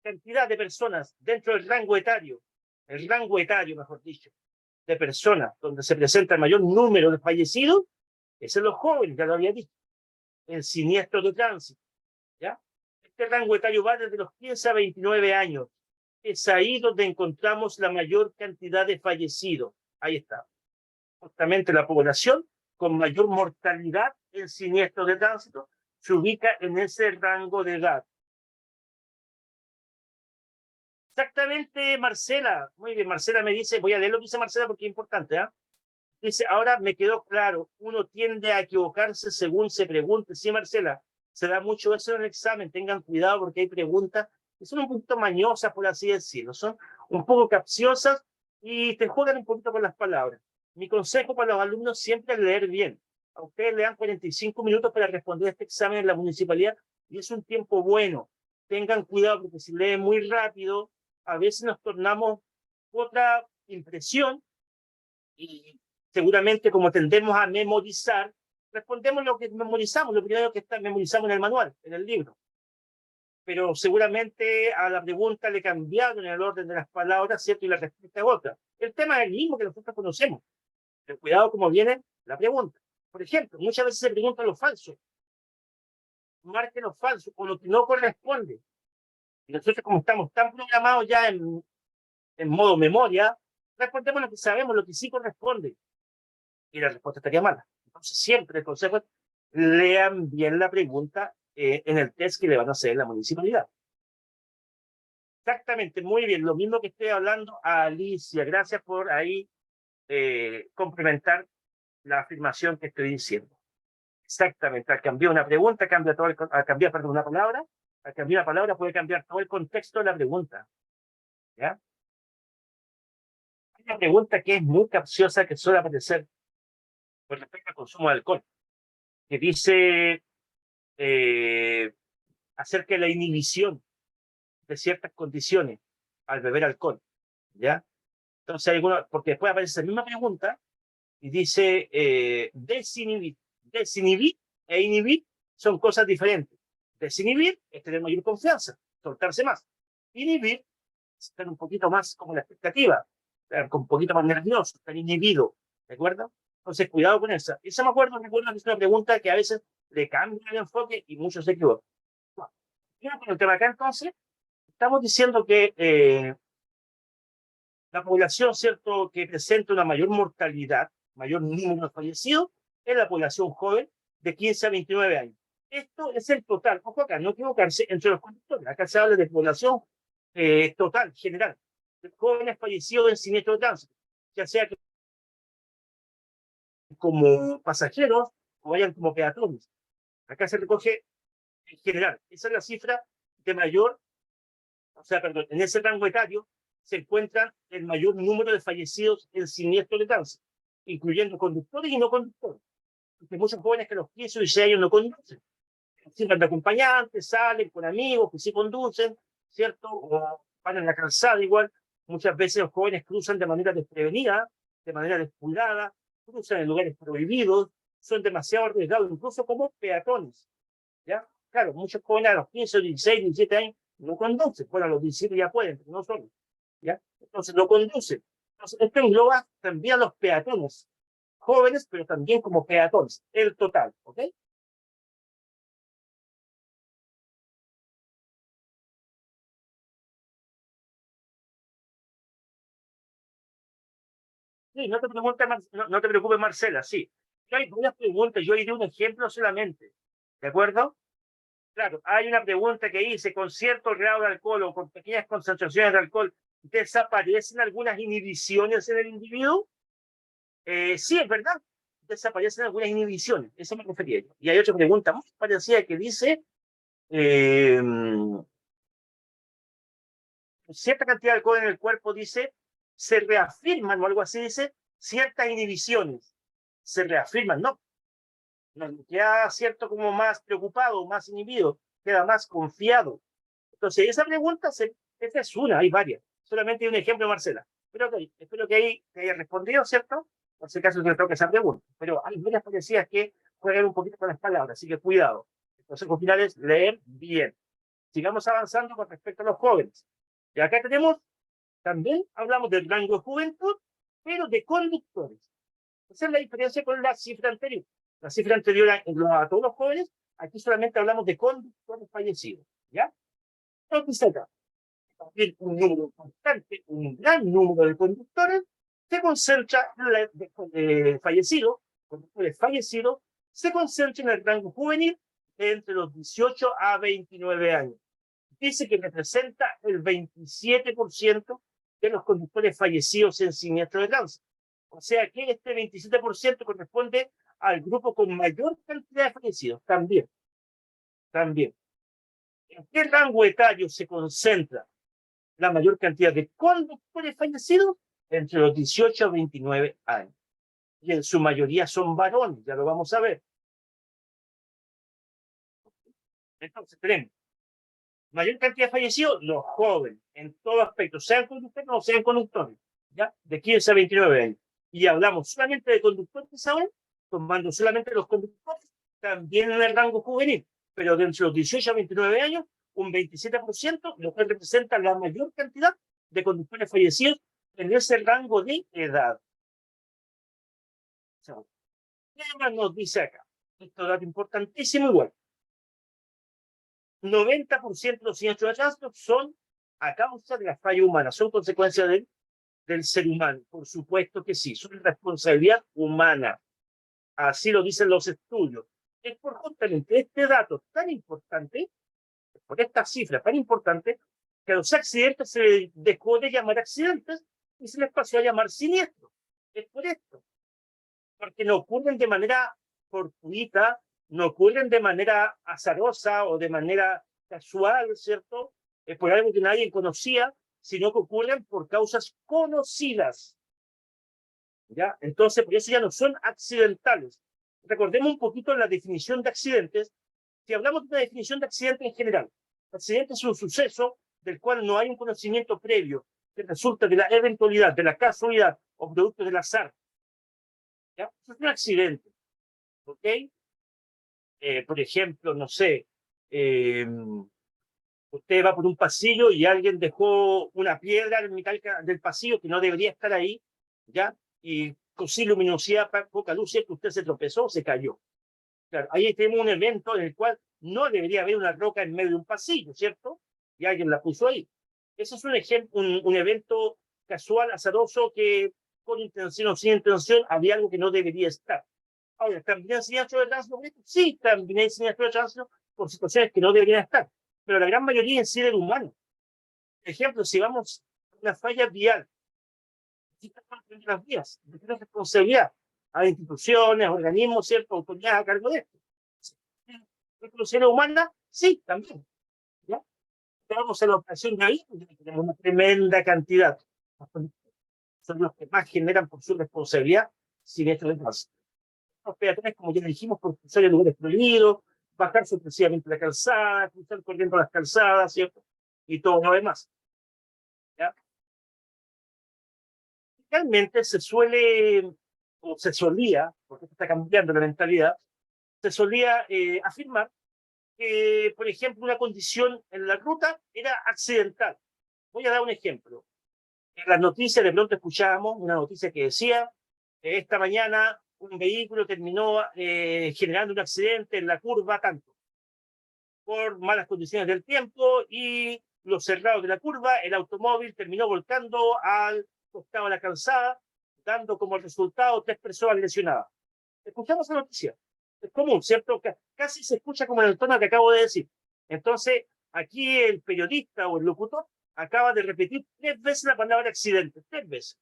Speaker 1: cantidad de personas dentro del rango etario, mejor dicho, de personas donde se presenta el mayor número de fallecidos, es en los jóvenes, ya lo había dicho, en siniestros de tránsito. ¿Ya? Este rango etario va desde los 15 a 29 años. Es ahí donde encontramos la mayor cantidad de fallecidos. Ahí está. Justamente la población con mayor mortalidad en siniestros de tránsito se ubica en ese rango de edad. Exactamente, Marcela. Muy bien, Marcela me dice, voy a leer lo que dice Marcela porque es importante. ¿eh? Dice, ahora me quedó claro, uno tiende a equivocarse según se pregunte. Sí, Marcela, se da mucho eso en el examen, tengan cuidado porque hay preguntas que son un poquito mañosas, por así decirlo, son un poco capciosas y te juegan un poquito con las palabras. Mi consejo para los alumnos siempre es leer bien. A ustedes le dan 45 minutos para responder este examen en la municipalidad y es un tiempo bueno. Tengan cuidado porque si leen muy rápido, a veces nos tornamos otra impresión y seguramente como tendemos a memorizar, respondemos lo que memorizamos, lo primero que está memorizamos en el manual, en el libro. Pero seguramente a la pregunta le cambiaron el orden de las palabras, ¿cierto? Y la respuesta es otra. El tema es el mismo que nosotros conocemos. Pero cuidado como viene la pregunta. Por ejemplo, muchas veces se pregunta lo falso. Marque lo falso o lo que no corresponde. Y nosotros como estamos tan programados ya en modo memoria, respondemos lo que sabemos, lo que sí corresponde. Y la respuesta estaría mala. Entonces, siempre el consejo es lean bien la pregunta en el test que le van a hacer en la municipalidad. Exactamente, muy bien. Lo mismo que estoy hablando a Alicia. Gracias por ahí complementar la afirmación que estoy diciendo. Exactamente. Al cambiar una pregunta, cambia todo al cambiar, perdón, una palabra, al cambiar una palabra puede cambiar todo el contexto de la pregunta. ¿Ya? Hay una pregunta que es muy capciosa que suele aparecer con respecto al consumo de alcohol, que dice acerca de la inhibición de ciertas condiciones al beber alcohol, ¿ya? Entonces hay alguna, porque después aparece la misma pregunta y dice desinhibir. Desinhibir e inhibir son cosas diferentes. Desinhibir es tener mayor confianza, soltarse más. Inhibir es estar un poquito más como la expectativa, con un poquito más nervioso, estar inhibido, ¿de acuerdo? Entonces, cuidado con esa. Esa recuerdo que es una pregunta que a veces le cambia el enfoque y muchos se equivocan. Bueno, con el tema acá entonces, estamos diciendo que la población, ¿cierto?, que presenta una mayor mortalidad, mayor número de fallecidos, es la población joven de 15 a 29 años. Esto es el total, ojo acá, no equivocarse entre los conductores. Acá se habla de población total, general, de jóvenes fallecidos en siniestro de tránsito, ya sea que como pasajeros o vayan como peatones. Acá se recoge en general. Esa es la cifra de mayor, o sea, perdón, en ese rango etario se encuentra el mayor número de fallecidos en siniestro de tránsito, incluyendo conductores y no conductores. Porque muchos jóvenes que a los 15 o 16 años no conducen. Siempre de acompañantes, salen con amigos que sí conducen, ¿cierto? O van en la calzada igual. Muchas veces los jóvenes cruzan de manera desprevenida, de manera descuidada, cruzan en lugares prohibidos, son demasiado arriesgados, incluso como peatones. ¿Ya? Claro, muchos jóvenes a los 15, 16, 17 años no conducen. Bueno, a los 17 ya pueden, pero no solo. ¿Ya? Entonces no conducen. Entonces esto engloba también a los peatones, jóvenes, pero también como peatones, el total, ¿ok? Sí, no te preocupes, Marcela, sí. Yo hay varias preguntas, yo iré un ejemplo solamente, ¿de acuerdo? Claro, hay una pregunta que dice, con cierto grado de alcohol o con pequeñas concentraciones de alcohol, ¿desaparecen algunas inhibiciones en el individuo? Sí, es verdad, desaparecen algunas inhibiciones, eso me refería yo. Y hay otra pregunta muy parecida que dice, eh, cierta cantidad de alcohol en el cuerpo, dice, se reafirman, o algo así, dice, ciertas inhibiciones. Se reafirman, no. No queda cierto como más preocupado, más inhibido, queda más confiado. Entonces, esa pregunta, esta es una, hay varias. Solamente hay un ejemplo, Marcela. Pero okay, espero que ahí te haya respondido, ¿cierto? Por si acaso te toca esa pregunta. Pero hay varias parecidas que juegan un poquito con las palabras, así que cuidado. Entonces, al final es leer bien. Sigamos avanzando con respecto a los jóvenes. Y acá tenemos, también hablamos del rango de juventud, pero de conductores. Esa es la diferencia con la cifra anterior. La cifra anterior a todos los jóvenes, aquí solamente hablamos de conductores fallecidos. ¿Ya? Entonces acá, también un número constante, un gran número de conductores se concentra en conductores fallecidos, se concentra en el rango juvenil entre los 18 a 29 años. Dice que representa el 27% de los conductores fallecidos en siniestro de tránsito. O sea que este 27% corresponde al grupo con mayor cantidad de fallecidos. También, también. ¿En qué rango etario se concentra la mayor cantidad de conductores fallecidos? Entre los 18 a 29 años. Y en su mayoría son varones, ya lo vamos a ver. Entonces tenemos mayor cantidad de fallecidos, los jóvenes, en todo aspecto, sean conductores o sean conductores, ¿ya? De 15 a 29 años. Y hablamos solamente de conductores ahora, tomando solamente los conductores, también en el rango juvenil, pero de entre los 18 a 29 años, un 27%, lo cual representa la mayor cantidad de conductores fallecidos en ese rango de edad. ¿Qué más nos dice acá? Esto es dato importantísimo igual. 90% de los siniestros de tránsito son a causa de la falla humana, son consecuencia del ser humano. Por supuesto que sí, son responsabilidad humana. Así lo dicen los estudios. Es por justamente este dato tan importante, por esta cifra tan importante, que a los accidentes se les dejó de llamar accidentes y se les pasó a llamar siniestros. Es por esto. Porque no ocurren de manera fortuita, no ocurren de manera azarosa o de manera casual, ¿cierto? Es por algo que nadie conocía, sino que ocurren por causas conocidas. ¿Ya? Entonces, por eso ya no son accidentales. Recordemos un poquito la definición de accidentes. Si hablamos de una definición de accidente en general, accidente es un suceso del cual no hay un conocimiento previo, que resulta de la eventualidad, de la casualidad o producto del azar. ¿Ya? Eso es un accidente. ¿Ok? Por ejemplo, no sé, usted va por un pasillo y alguien dejó una piedra en mitad del pasillo que no debería estar ahí, ¿ya? Y con sin luminosidad, poca luz, ¿cierto? Usted se tropezó, se cayó. Claro, ahí tenemos un evento en el cual no debería haber una roca en medio de un pasillo, ¿cierto? Y alguien la puso ahí. Ese es un ejemplo, un evento casual, azaroso, que con intención o sin intención había algo que no debería estar. Ahora, ¿también hay siniestro de tránsito? Sí, también hay siniestro de tránsito por situaciones que no deberían estar, pero la gran mayoría en sí del humano. Por ejemplo, si vamos a una falla vial, las vías, de responsabilidad a instituciones, organismos, ¿cierto? Autoridades a cargo de esto. ¿Responsabilidad humana? Sí, también. ¿Ya? Vamos a la operación de ahí, tenemos una tremenda cantidad. Son los que más generan por su responsabilidad siniestros de tránsito. Los peatones, como ya dijimos, por cruzar en lugares prohibidos, bajar sorpresivamente la calzada, cruzar corriendo las calzadas, ¿cierto? Y todo lo demás. ¿Ya? Realmente se suele, o se solía, porque está cambiando la mentalidad, se solía afirmar que, por ejemplo, una condición en la ruta era accidental. Voy a dar un ejemplo. En las noticias de pronto escuchábamos una noticia que decía, esta mañana un vehículo terminó generando un accidente en la curva tanto, por malas condiciones del tiempo y los cerrados de la curva, el automóvil terminó volcando al costado de la calzada, dando como resultado 3 personas lesionadas. Escuchamos esa noticia. Es común, ¿cierto? Casi se escucha como en el tono que acabo de decir. Entonces, aquí el periodista o el locutor acaba de repetir 3 veces la palabra accidente, 3 veces.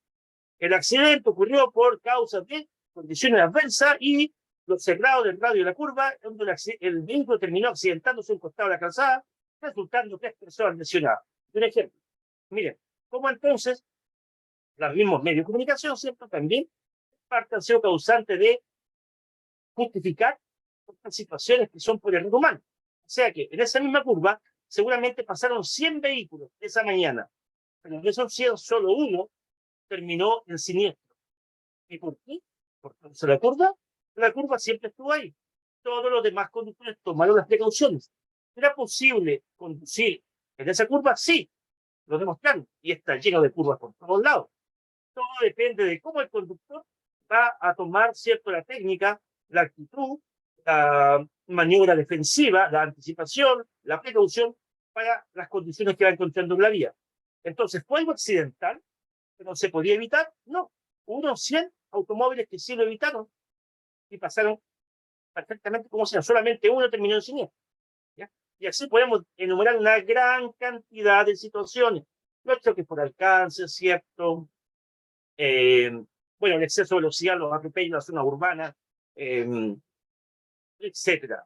Speaker 1: El accidente ocurrió por causa de condiciones adversas y los cerrados del radio de la curva, donde el vehículo terminó accidentándose a un costado de la calzada, resultando 3 personas lesionadas. Un ejemplo. Miren, ¿cómo entonces los mismos medios de comunicación, ¿cierto? También parte han sido causantes de justificar estas situaciones que son por error humano. O sea que en esa misma curva seguramente pasaron 100 vehículos esa mañana, pero de esos 100 solo uno terminó en siniestro. ¿Y por qué? Porque la curva siempre estuvo ahí. Todos los demás conductores tomaron las precauciones. ¿Era posible conducir en esa curva? Sí, lo demostraron. Y está lleno de curvas por todos lados. Todo depende de cómo el conductor va a tomar, cierto, la técnica, la actitud, la maniobra defensiva, la anticipación, la precaución para las condiciones que va encontrando en la vía. Entonces, ¿fue algo accidental que no se podía evitar? No. Hubo 100 automóviles que sí lo evitaron y pasaron perfectamente como si solamente uno terminó en siniestro. ¿Ya? Y así podemos enumerar una gran cantidad de situaciones. Los choques por alcance, ¿cierto? Eh, bueno, el exceso de velocidad, los atropellos en la zona urbana, etcétera.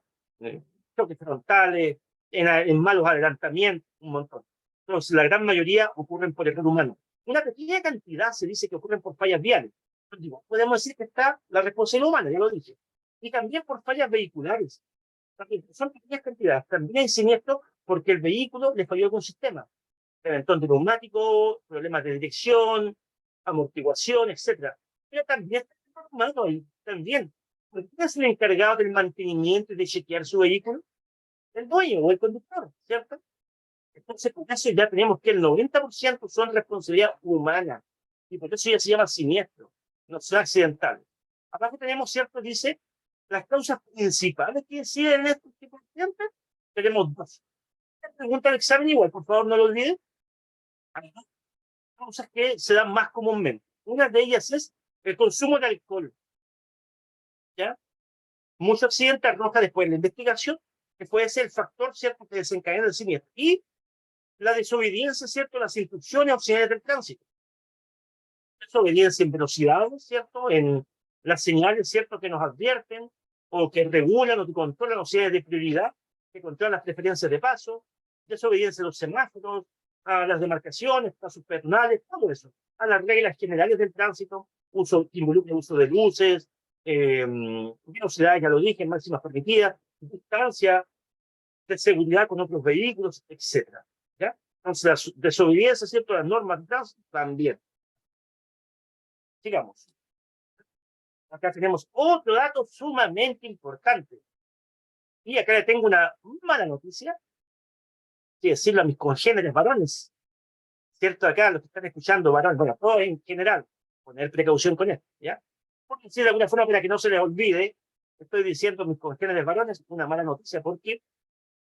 Speaker 1: Choques frontales, en malos adelantamientos, un montón. Entonces, la gran mayoría ocurren por error humano. Una pequeña cantidad se dice que ocurren por fallas viales. Digo, podemos decir que está la responsabilidad humana, ya lo dije. Y también por fallas vehiculares. También son pequeñas cantidades. También hay siniestros porque el vehículo le falló algún sistema. Reventón de neumático, problemas de dirección, amortiguación, etcétera. Pero también está el error humano y también. ¿Quién es el encargado del mantenimiento y de chequear su vehículo? El dueño o el conductor, ¿cierto? Entonces, por eso ya tenemos que el 90% son responsabilidad humana. Y por eso ya se llama siniestro, no son accidentales. Abajo tenemos, ¿cierto? Dice, las causas principales que inciden en estos tipos de accidentes. Tenemos dos. Esta pregunta del examen igual, por favor, no lo olviden. Hay dos causas que se dan más comúnmente. Una de ellas es el consumo de alcohol. ¿Ya? Muchos accidentes arroja después de la investigación que puede ser el factor, ¿cierto?, que desencadena el siniestro. Y la desobediencia, ¿cierto?, las instrucciones auxiliares del tránsito. Desobediencia en velocidad, ¿cierto?, en las señales, ¿cierto?, que nos advierten o que regulan o que controlan los señales de prioridad, que controlan las preferencias de paso, desobediencia a los semáforos, a las demarcaciones, pasos peatonales, todo eso, a las reglas generales del tránsito, uso, que involucra uso de luces, velocidad, ya lo dije, máximas permitidas, distancia de seguridad con otros vehículos, etcétera. ¿Ya? Entonces, la desobediencia, ¿cierto?, a las normas de tránsito también. Sigamos. Acá tenemos otro dato sumamente importante. Y acá le tengo una mala noticia, que decirlo a mis congéneres varones, ¿cierto? Acá los que están escuchando varones, bueno, todos en general, poner precaución con esto, ¿ya? Porque si de alguna forma, para que no se les olvide, estoy diciendo a mis congéneres varones una mala noticia, porque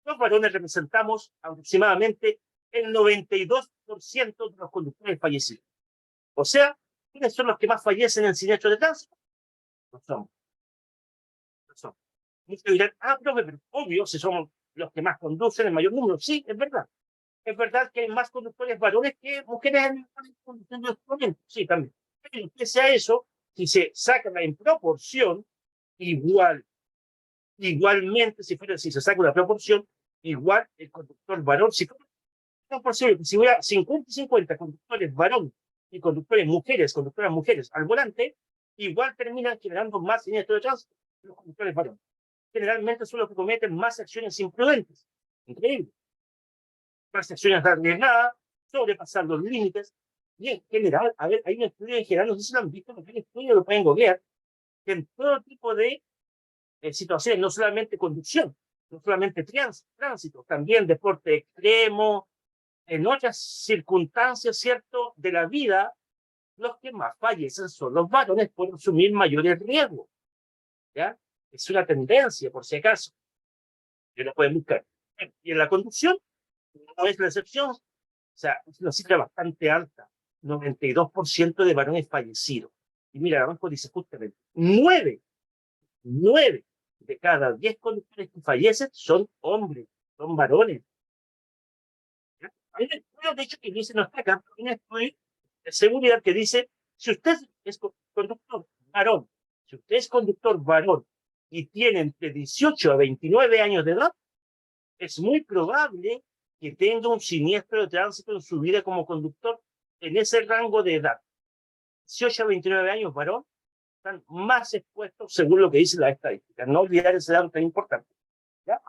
Speaker 1: los varones representamos aproximadamente el 92% de los conductores fallecidos. O sea, ¿quiénes son los que más fallecen en siniestros de tránsito? Los hombres. Los hombres. Muchos dirán, pero obvio, si somos los que más conducen en mayor número. Sí, es verdad. Es verdad que hay más conductores varones que mujeres en conducción de momento. Sí, también. Pero pese a eso, si se saca en proporción, igualmente, si se saca una proporción, igual el conductor varón, si es posible que si hubiera 50 y 50 conductores varón y conductoras mujeres al volante, igual terminan generando más siniestros de tránsito que los conductores varones. Generalmente son los que cometen más acciones imprudentes. Increíble. Más acciones arriesgadas, sobrepasar los límites. Y en general, a ver, hay un estudio en general, no sé si lo han visto, pero hay un estudio, lo pueden googlear, que en todo tipo de situaciones, no solamente conducción, no solamente tránsito, también deporte extremo, en otras circunstancias, ¿cierto?, de la vida, los que más fallecen son los varones por asumir mayores riesgos. ¿Ya? Es una tendencia, por si acaso. Que lo pueden buscar. Y en la conducción, no es la excepción. O sea, es una cifra bastante alta. 92% de varones fallecidos. Y mira, abajo dice justamente, 9 de cada 10 conductores que fallecen son hombres, son varones. Hay un estudio, de hecho, que dice, no está acá, un estudio de seguridad que dice Si usted es conductor varón, si usted es conductor varón y tiene entre 18 a 29 años de edad, es muy probable que tenga un siniestro de tránsito en su vida como conductor en ese rango de edad. 18 a 29 años, varón, están más expuestos según lo que dice la estadística. No olvidar ese dato tan importante. ¿Ya?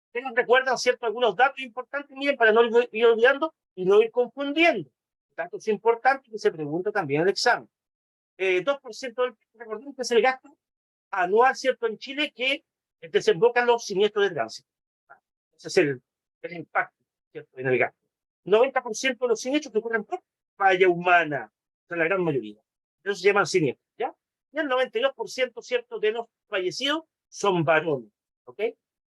Speaker 1: Ustedes recuerdan, ¿cierto?, algunos datos importantes, miren, para no ir olvidando y no ir confundiendo. Datos importantes que se pregunta también en el examen. 2% del PIB, recordemos que es el gasto anual, ¿cierto?, en Chile que desembocan los siniestros de tránsito. Ese es el impacto, ¿cierto?, en el gasto. 90% de los siniestros que ocurren por falla humana, o sea, la gran mayoría. Eso se llaman siniestros, ¿ya? Y el 92%, ¿cierto?, de los fallecidos son varones, ¿ok?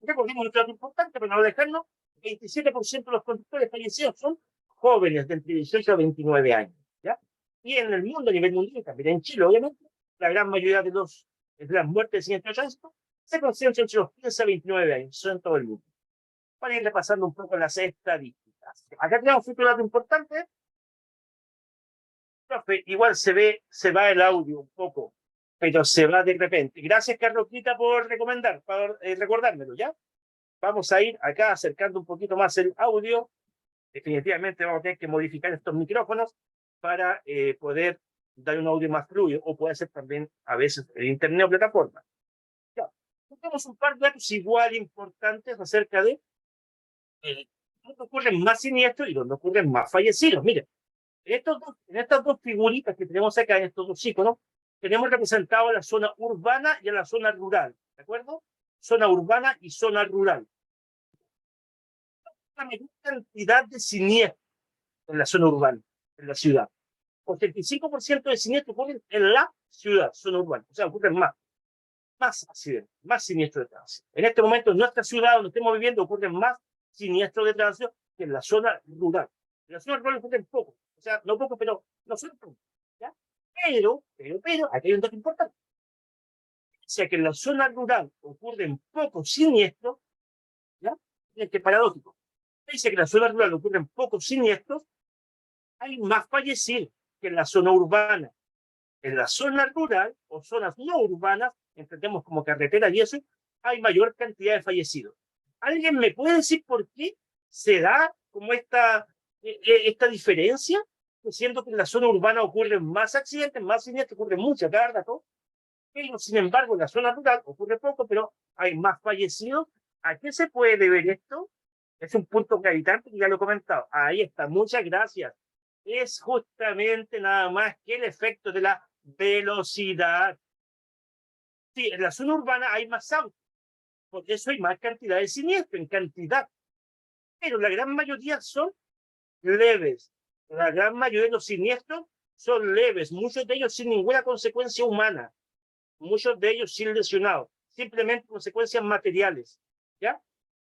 Speaker 1: Recordemos un dato importante, pero no dejarnos, 27% de los conductores fallecidos son jóvenes de entre 18 a 29 años, ¿ya? Y en el mundo, a nivel mundial, también en Chile, obviamente, la gran mayoría de las muertes de siniestros de tránsito se concentran entre los 15 a 29 años, eso en todo el mundo. Para ir repasando un poco las estadísticas. Acá tenemos un dato importante. Profe, igual se va el audio un poco, pero se va de repente. Gracias, Carlosita, por recordármelo, ¿ya? Vamos a ir acá acercando un poquito más el audio. Definitivamente vamos a tener que modificar estos micrófonos para poder dar un audio más fluido, o puede ser también a veces el internet o plataforma. Ya, tenemos un par de datos igual importantes acerca de dónde ocurren más siniestros y dónde ocurren más fallecidos. Miren, en estas dos figuritas que tenemos acá, en estos dos iconos, tenemos representado a la zona urbana y a la zona rural, ¿de acuerdo? Zona urbana y zona rural. La mayor cantidad de siniestros en la zona urbana, en la ciudad. 85% de siniestros ocurren en la ciudad, zona urbana. O sea, ocurren más accidentes, más siniestros de tránsito. En este momento, en nuestra ciudad donde estemos viviendo, ocurren más siniestros de tránsito que en la zona rural. En la zona rural ocurren poco. O sea, no poco, pero no son pocos. ¿Ya? Pero, aquí hay un dato importante. O sea, que en la zona rural ocurren pocos siniestros, ¿ya? Es que paradójico. Dice que en la zona rural ocurren pocos siniestros, hay más fallecidos que en la zona urbana. En la zona rural o zonas no urbanas, entendemos como carreteras y eso, hay mayor cantidad de fallecidos. ¿Alguien me puede decir por qué se da como esta diferencia? Siendo que en la zona urbana ocurren más accidentes, más siniestros, ocurren mucho cada rato, pero sin embargo en la zona rural ocurre poco, pero hay más fallecidos. ¿A qué se puede deber esto? Es un punto gravitante que ya lo he comentado. Ahí está, muchas gracias. Es justamente nada más que el efecto de la velocidad. Sí, en la zona urbana hay más autos, por eso hay más cantidad de siniestros, en cantidad. Pero la gran mayoría son leves. La gran mayoría de los siniestros son leves, muchos de ellos sin ninguna consecuencia humana, muchos de ellos sin lesionados, simplemente consecuencias materiales. ¿Ya?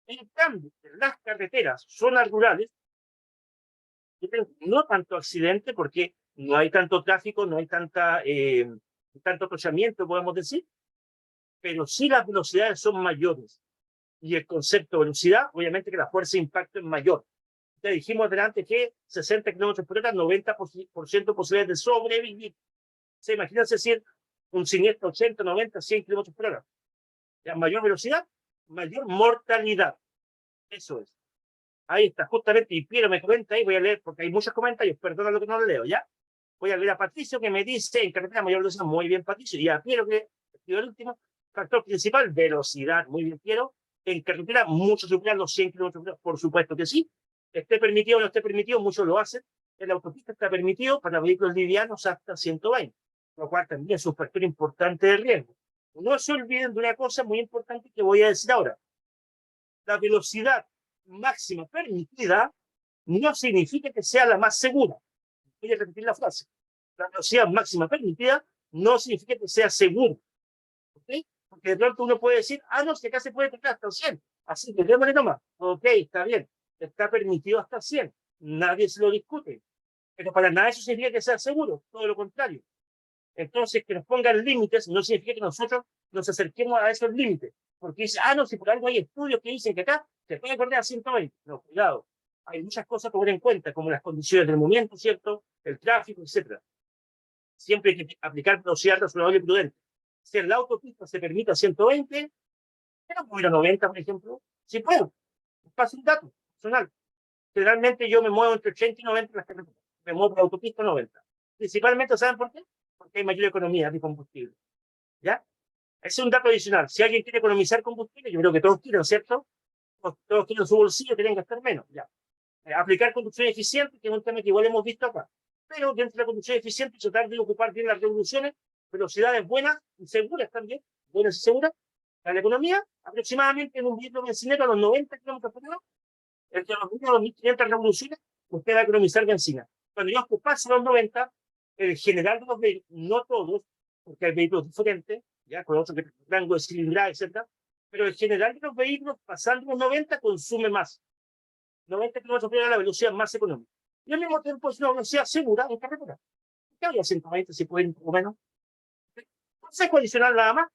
Speaker 1: En cambio, en las carreteras, zonas rurales, no tanto accidente porque no hay tanto tráfico, no hay tanto atochamiento, podemos decir, pero sí las velocidades son mayores. Y el concepto de velocidad, obviamente que la fuerza de impacto es mayor. Ya dijimos delante que 60 kilómetros por hora, 90% posibilidades de sobrevivir. ¿Se imaginan decir un siniestro 80, 90, 100 kilómetros por hora? Ya, mayor velocidad, mayor mortalidad. Eso es. Ahí está, justamente, y Piero me comenta ahí, voy a leer, porque hay muchos comentarios, perdona lo que no leo, ¿ya? Voy a leer a Patricio, que me dice, en carretera mayor velocidad, muy bien, Patricio, y a Piero, que escribió el último, factor principal, velocidad, muy bien, Piero, en carretera, muchos superan los 100 kilómetros por hora, por supuesto que sí, esté permitido o no esté permitido, muchos lo hacen, en la autopista está permitido para vehículos livianos hasta 120, lo cual también es un factor importante de riesgo. No se olviden de una cosa muy importante que voy a decir ahora, la velocidad máxima permitida no significa que sea la más segura. Voy a repetir la frase. La velocidad máxima permitida no significa que sea seguro. ¿Okay? Porque de pronto uno puede decir, no, si acá se puede tocar hasta 100. Así que démosle nomás. Ok, está bien. Está permitido hasta 100. Nadie se lo discute. Pero para nada eso significa que sea seguro. Todo lo contrario. Entonces, que nos pongan límites no significa que nosotros nos acerquemos a esos límites. Porque dice, no, si por algo hay estudios que dicen que acá se puede correr a 120. No, cuidado. hay muchas cosas que tener en cuenta, como las condiciones del momento, ¿cierto? El tráfico, etcétera. Siempre hay que aplicar velocidad razonable y prudente. Si en la autopista se permite a 120, pero puedo ir a 90, por ejemplo. Si puedo, paso un dato personal. Generalmente yo me muevo entre 80 y 90 en las carreteras. Me muevo por autopista 90. Principalmente, ¿saben por qué? Porque hay mayor economía de combustible. ¿Ya? Ese es un dato adicional. Si alguien quiere economizar combustible, yo creo que todos quieren, ¿cierto? Todos quieren su bolsillo, quieren gastar menos. Ya. Aplicar conducción eficiente, que es un tema que igual hemos visto acá. Pero dentro de la conducción eficiente, tratar de ocupar bien las revoluciones, velocidades buenas y seguras también, buenas y seguras, para la economía, aproximadamente en un vehículo bencinero a los 90 kilómetros por hora, entre los 1.000 y los 1.500 revoluciones, usted va a economizar benzina. Cuando yo pase los 90, el general de los vehículos, no todos, porque hay vehículos diferentes, ya con otro rango de cilindrada, etc., pero el general de los vehículos, pasando los 90, consume más. 90 kilómetros por hora la velocidad más económica. Y al mismo tiempo es una velocidad segura en carretera. ¿Qué había 120 si pueden ir un poco menos? Consejo adicional nada más,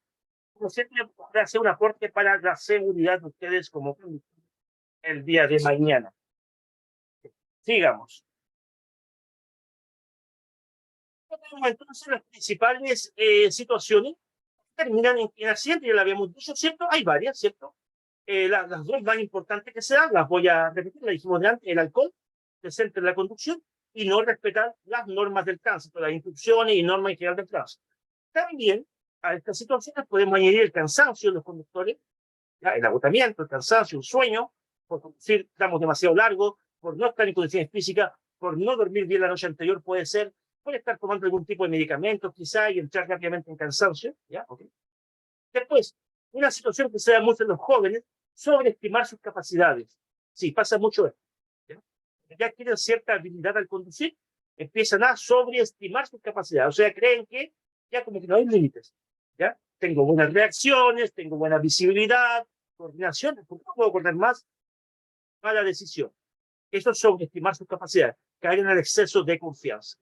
Speaker 1: como siempre, para hacer un aporte para la seguridad de ustedes como conductores el día de mañana. Sigamos. Entonces, las principales situaciones terminan en accidentes, ya lo habíamos dicho, ¿cierto? Hay varias, ¿cierto? Las dos más importantes que se dan, las voy a repetir, la dijimos de antes, el alcohol presente en la conducción y no respetar las normas del tránsito, las instrucciones y normas en general del tránsito. También a estas situaciones podemos añadir el cansancio de los conductores, ¿ya? El agotamiento, el cansancio, el sueño, por conducir tramos demasiado largos, por no estar en condiciones físicas, por no dormir bien la noche anterior, puede ser, por estar tomando algún tipo de medicamentos quizá y entrar rápidamente en cansancio, ¿ya? Okay. Después, una situación que se da mucho en los jóvenes, sobreestimar sus capacidades. Sí, pasa mucho esto. Ya tienen cierta habilidad al conducir, empiezan a sobreestimar sus capacidades. O sea, creen que ya como que no hay límites. ¿Ya? Tengo buenas reacciones, tengo buena visibilidad, coordinación, ¿por qué no puedo correr más? Mala decisión. Eso es sobreestimar sus capacidades, caer en el exceso de confianza.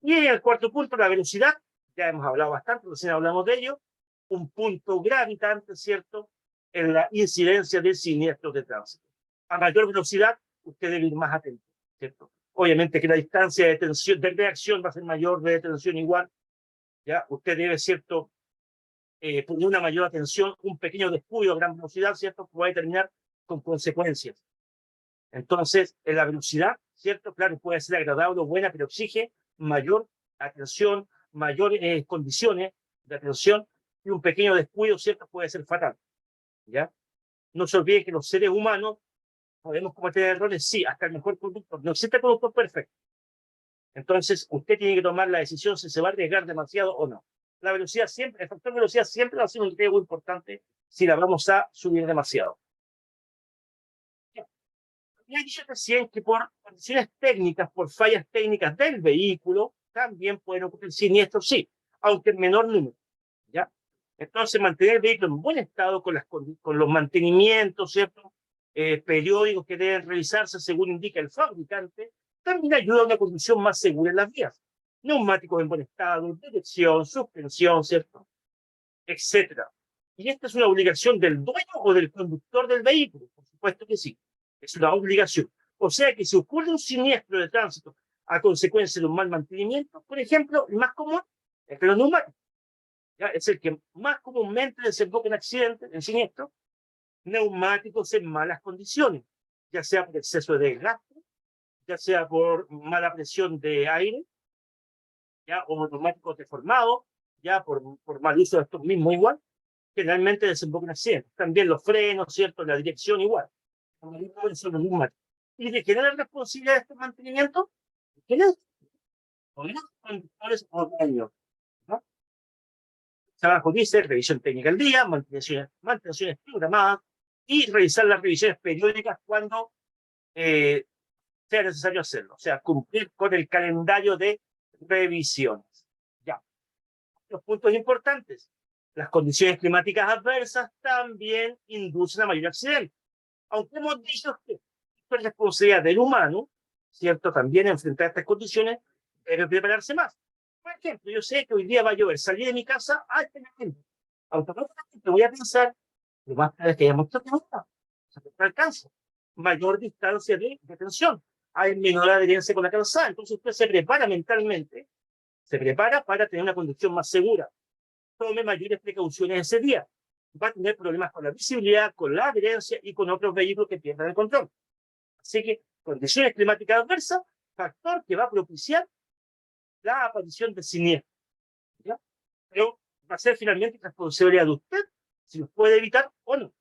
Speaker 1: Y en el cuarto punto, la velocidad, ya hemos hablado bastante, recién hablamos de ello, un punto gravitante, ¿cierto?, en la incidencia de siniestros de tránsito. A mayor velocidad, usted debe ir más atento, ¿cierto? Obviamente que la distancia de, detención, de reacción va a ser mayor, de detención igual, ¿ya? Usted debe, ¿cierto?, poner una mayor atención, un pequeño descuido a gran velocidad, ¿cierto?, puede terminar con consecuencias. Entonces, en la velocidad, ¿cierto?, claro, puede ser agradable o buena, pero exige mayor atención, mayores condiciones de atención, y un pequeño descuido, ¿cierto?, puede ser fatal, ¿ya? No se olvide que los seres humanos podemos cometer errores, sí, hasta el mejor conductor. No existe conductor perfecto. Entonces, usted tiene que tomar la decisión si se va a arriesgar demasiado o no. La velocidad siempre, el factor velocidad siempre va a ser un riesgo importante si la vamos a subir demasiado. Ya he dicho recién que por condiciones técnicas, por fallas técnicas del vehículo, también pueden ocurrir siniestros, sí, aunque en menor número, ¿ya? Entonces, mantener el vehículo en buen estado con los mantenimientos, ¿cierto? Periódicos que deben realizarse según indica el fabricante, también ayuda a una conducción más segura en las vías. Neumáticos en buen estado, dirección, suspensión, ¿cierto? Etcétera. Y esta es una obligación del dueño o del conductor del vehículo, por supuesto que sí. Es una obligación. O sea que si ocurre un siniestro de tránsito a consecuencia de un mal mantenimiento, por ejemplo, el más común es que los neumáticos, ¿ya? Es el que más comúnmente desemboca en accidentes, en siniestros, neumáticos en malas condiciones, ya sea por exceso de desgaste, ya sea por mala presión de aire, ya, o neumáticos deformados, ya por mal uso de estos mismos igual, generalmente desemboca en accidentes. También los frenos, ¿cierto? La dirección igual. Son los neumáticos. ¿Y de quién es la responsabilidad de este mantenimiento? ¿Quién es? O los conductores o dueños, ¿no? Trabajo dice revisión técnica al día, mantenciones programadas y realizar las revisiones periódicas cuando sea necesario hacerlo. O sea, cumplir con el calendario de revisiones. Ya. Los puntos importantes. Las condiciones climáticas adversas también inducen a mayor accidente. Aunque hemos dicho que es responsabilidad del humano, ¿cierto? También enfrentar estas condiciones, debe prepararse más. Por ejemplo, yo sé que hoy día va a llover, salí de mi casa, este momento. Automáticamente voy a pensar, lo más probable es que haya mucho tiempo, o sea, que no alcanza. mayor distancia de detención, hay menor adherencia con la calzada. Entonces usted se prepara mentalmente, se prepara para tener una conducción más segura. Tome mayores precauciones ese día. Va a tener problemas con la visibilidad, con la adherencia y con otros vehículos que pierdan el control. Así que condiciones climáticas adversas, factor que va a propiciar la aparición de siniestros. ¿Ya? Pero va a ser finalmente responsabilidad de usted si los puede evitar o no.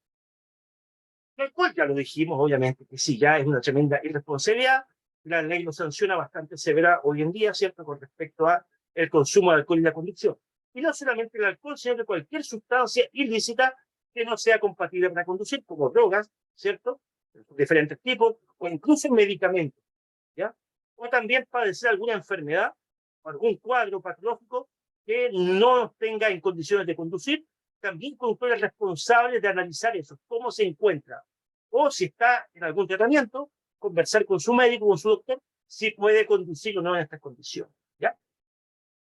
Speaker 1: El alcohol, ya lo dijimos, obviamente, que sí, ya es una tremenda irresponsabilidad. La ley lo sanciona bastante severa hoy en día, ¿cierto?, con respecto a el consumo de alcohol y la conducción. Y no solamente el alcohol, sino que cualquier sustancia ilícita que no sea compatible para conducir, como drogas, ¿cierto?, de diferentes tipos, o incluso medicamentos, ¿ya? O también padecer alguna enfermedad o algún cuadro patológico que no nos tenga en condiciones de conducir, también conductores responsables de analizar eso, cómo se encuentra, o si está en algún tratamiento, conversar con su médico, con su doctor, si puede conducir o no en estas condiciones. ¿Ya?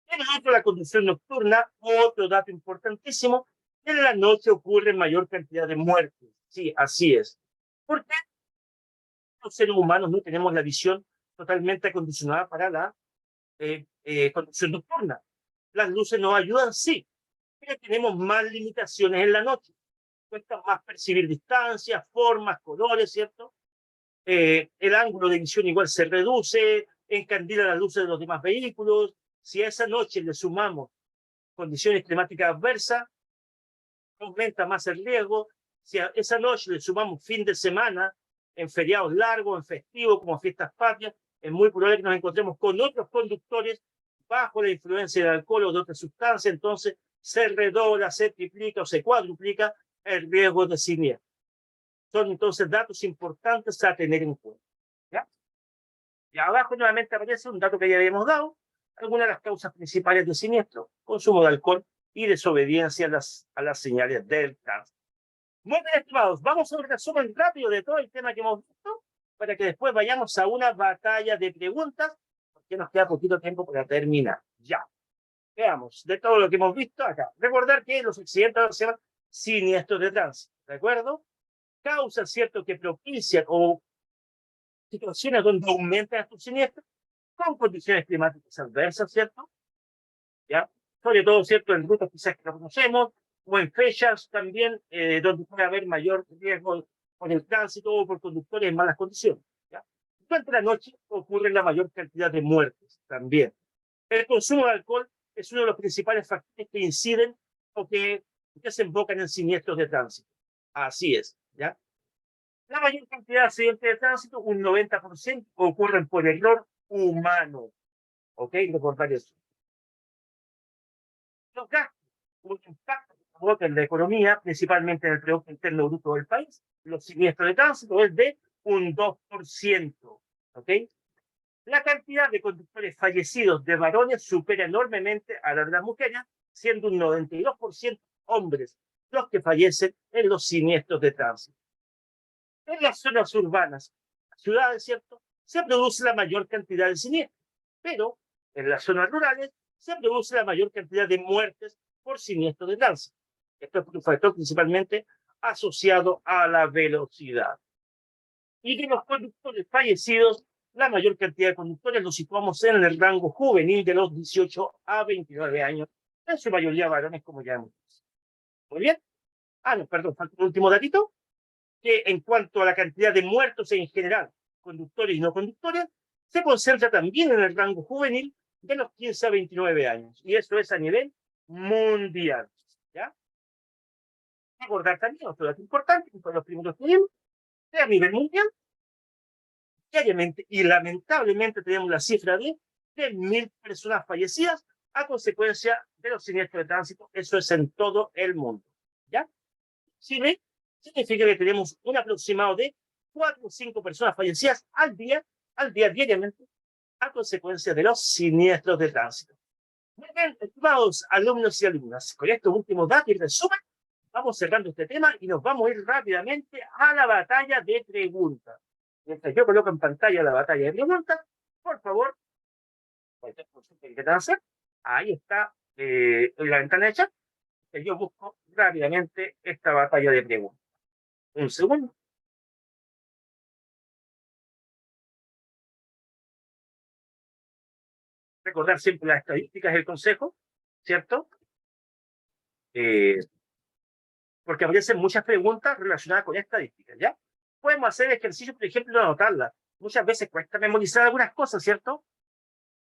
Speaker 1: En otro, la conducción nocturna, otro dato importantísimo, en la noche ocurre mayor cantidad de muertes. Sí, así es. ¿Por qué? Los seres humanos no tenemos la visión totalmente acondicionada para la conducción nocturna. Las luces nos ayudan, sí, pero tenemos más limitaciones en la noche. Cuesta más percibir distancias, formas, colores, ¿cierto? El ángulo de visión igual se reduce, encandila las luces de los demás vehículos. Si a esa noche le sumamos condiciones climáticas adversas, aumenta más el riesgo. Si a esa noche le sumamos fin de semana, en feriados largos, en festivos, como fiestas patrias, es muy probable que nos encontremos con otros conductores bajo la influencia del alcohol o de otra sustancia, entonces se redobla, se triplica o se cuadruplica el riesgo de siniestro. Son entonces datos importantes a tener en cuenta. ¿Ya? Y abajo nuevamente aparece un dato que ya habíamos dado, algunas de las causas principales de siniestro, consumo de alcohol y desobediencia a las señales del tránsito. Muy bien, estimados, vamos a un resumen rápido de todo el tema que hemos visto para que después vayamos a una batalla de preguntas, porque nos queda poquito tiempo para terminar. Ya, veamos, de todo lo que hemos visto acá. Recordar que los accidentes se llaman siniestros de tránsito, ¿de acuerdo? Causas, ¿cierto?, que propician o situaciones donde aumentan estos siniestros con condiciones climáticas adversas, ¿cierto? ¿Ya? Sobre todo, ¿cierto?, en rutas quizás que no conocemos, o en fechas también donde puede haber mayor riesgo por el tránsito o por conductores en malas condiciones. ¿Ya? Durante la noche ocurre la mayor cantidad de muertes también. El consumo de alcohol es uno de los principales factores que inciden o que desembocan en siniestros de tránsito. Así es, ¿ya? La mayor cantidad de accidentes de tránsito, un 90%, ocurren por error humano. ¿Ok? Recordar eso. Los gastos, un impacto que provoca en la economía, principalmente en el Producto Interno Bruto del país, los siniestros de tránsito es de un 2%. ¿Ok? La cantidad de conductores fallecidos de varones supera enormemente a la de las mujeres, siendo un 92% hombres los que fallecen en los siniestros de tránsito. En las zonas urbanas, ciudades, ¿cierto?, se produce la mayor cantidad de siniestros, pero en las zonas rurales se produce la mayor cantidad de muertes por siniestros de tránsito. Esto es un factor principalmente asociado a la velocidad. Y de los conductores fallecidos, la mayor cantidad de conductores los situamos en el rango juvenil de los 18 a 29 años, en su mayoría varones, como ya hemos visto. Muy bien. No, perdón, falta un último datito, que en cuanto a la cantidad de muertos en general, conductores y no conductores, se concentra también en el rango juvenil de los 15 a 29 años. Y eso es a nivel mundial. ¿Ya? Recordar también otro dato importante, que fue los primeros que vimos, que a nivel mundial, diariamente y lamentablemente tenemos la cifra de 3.000 personas fallecidas a consecuencia de los siniestros de tránsito. Eso es en todo el mundo. ¿Ya? Chile significa que tenemos un aproximado de 4 o 5 personas fallecidas al día diariamente, a consecuencia de los siniestros de tránsito. Muy bien, estimados alumnos y alumnas, con estos últimos datos y resumen, vamos cerrando este tema y nos vamos a ir rápidamente a la batalla de preguntas. Mientras yo coloco en pantalla la batalla de preguntas, por favor, hacer. Ahí está en la ventana de chat, que yo busco rápidamente esta batalla de preguntas. Un segundo. recordar siempre las estadísticas del consejo, ¿cierto? Porque aparecen muchas preguntas relacionadas con estadísticas, ¿ya? Podemos hacer ejercicios, por ejemplo, de anotarlas. Muchas veces cuesta memorizar algunas cosas, ¿cierto?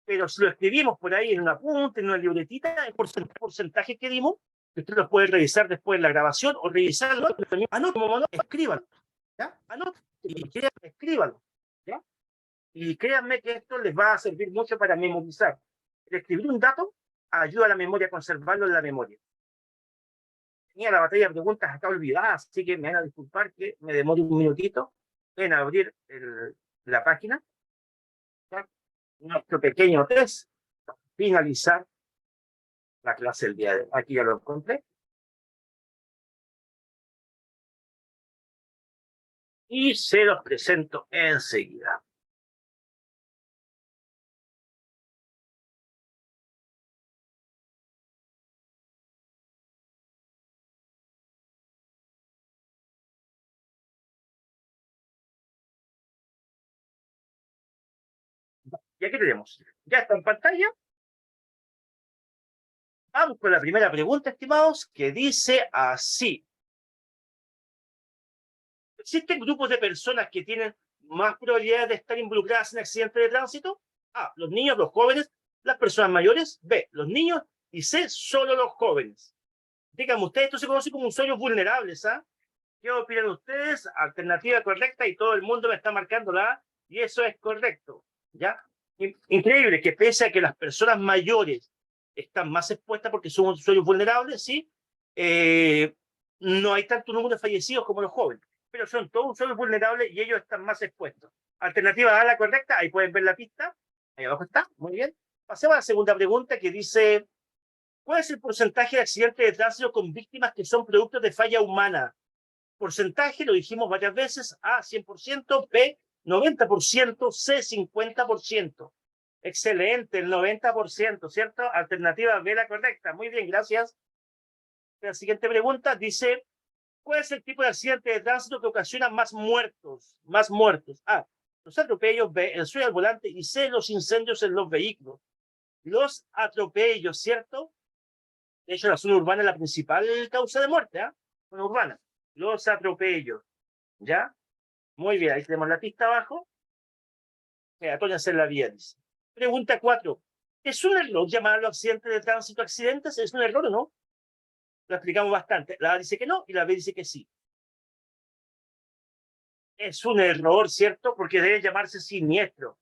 Speaker 1: Pero si lo escribimos por ahí en un apunte, en una libretita, el porcentaje que dimos, que usted lo puede revisar después en la grabación o revisarlo, anótalo, escríbalo, ¿ya? Anótalo y escríbalo, ¿ya? Y créanme que esto les va a servir mucho para memorizar. El escribir un dato ayuda a la memoria a conservarlo en la memoria. Tenía la batalla de preguntas acá olvidadas, así que me van a disculpar que me demore un minutito en abrir la página. ¿Ya? Nuestro pequeño test, finalizar la clase del día de hoy. Aquí ya lo encontré. Y se los presento enseguida. Y aquí tenemos. Ya está en pantalla. Vamos con la primera pregunta, estimados, que dice así. ¿Existen grupos de personas que tienen más probabilidades de estar involucradas en accidentes de tránsito? A, los niños, los jóvenes, las personas mayores. B, los niños. Y C, solo los jóvenes. Díganme ustedes, esto se conoce como usuarios vulnerables, ¿ah? ¿Qué opinan ustedes? Alternativa correcta y todo el mundo me está marcando la A y eso es correcto, ¿ya? Increíble que pese a que las personas mayores están más expuestas porque son usuarios vulnerables, ¿sí? No hay tanto número de fallecidos como los jóvenes, pero son todos usuarios vulnerables y ellos están más expuestos. Alternativa A, la correcta, ahí pueden ver la pista, ahí abajo está, muy bien. Pasemos a la segunda pregunta que dice, ¿cuál es el porcentaje de accidentes de tránsito con víctimas que son productos de falla humana? Porcentaje, lo dijimos varias veces, A, 100%, B, 90%, C, 50%. Excelente, el 90%, ¿cierto? Alternativa B, la correcta. Muy bien, gracias. La siguiente pregunta dice, ¿cuál es el tipo de accidente de tránsito que ocasiona más muertos? Más muertos. A, los atropellos, B, el suelo al volante y C, los incendios en los vehículos. Los atropellos, ¿cierto? De hecho, la zona urbana es la principal causa de muerte, ¿ah? Zona urbana. Los atropellos, ¿ya? Muy bien, ahí tenemos la pista abajo. Peatones en la vía, dice. Pregunta 4. ¿Es un error llamarlo accidente de tránsito accidentes? ¿Es un error o no? Lo explicamos bastante. La A dice que no y la B dice que sí. Es un error, ¿cierto? Porque debe llamarse siniestro.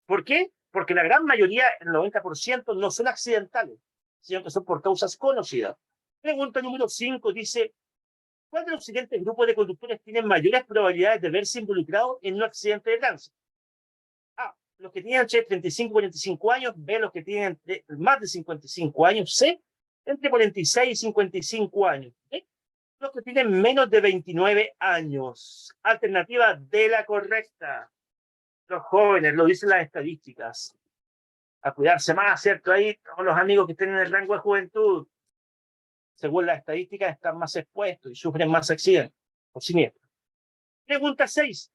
Speaker 1: ¿Por qué? Porque la gran mayoría, el 90%, no son accidentales, sino que son por causas conocidas. Pregunta número 5 dice, ¿cuál de los siguientes grupos de conductores tienen mayores probabilidades de verse involucrados en un accidente de tránsito? A, los que tienen entre 35 y 45 años. B, los que tienen más de 55 años. C, entre 46 y 55 años. D, los que tienen menos de 29 años. Alternativa D, la correcta. Los jóvenes, lo dicen las estadísticas. A cuidarse más, ¿cierto? Ahí todos los amigos que estén en el rango de juventud, según las estadísticas, están más expuestos y sufren más accidentes o siniestros. Pregunta 6.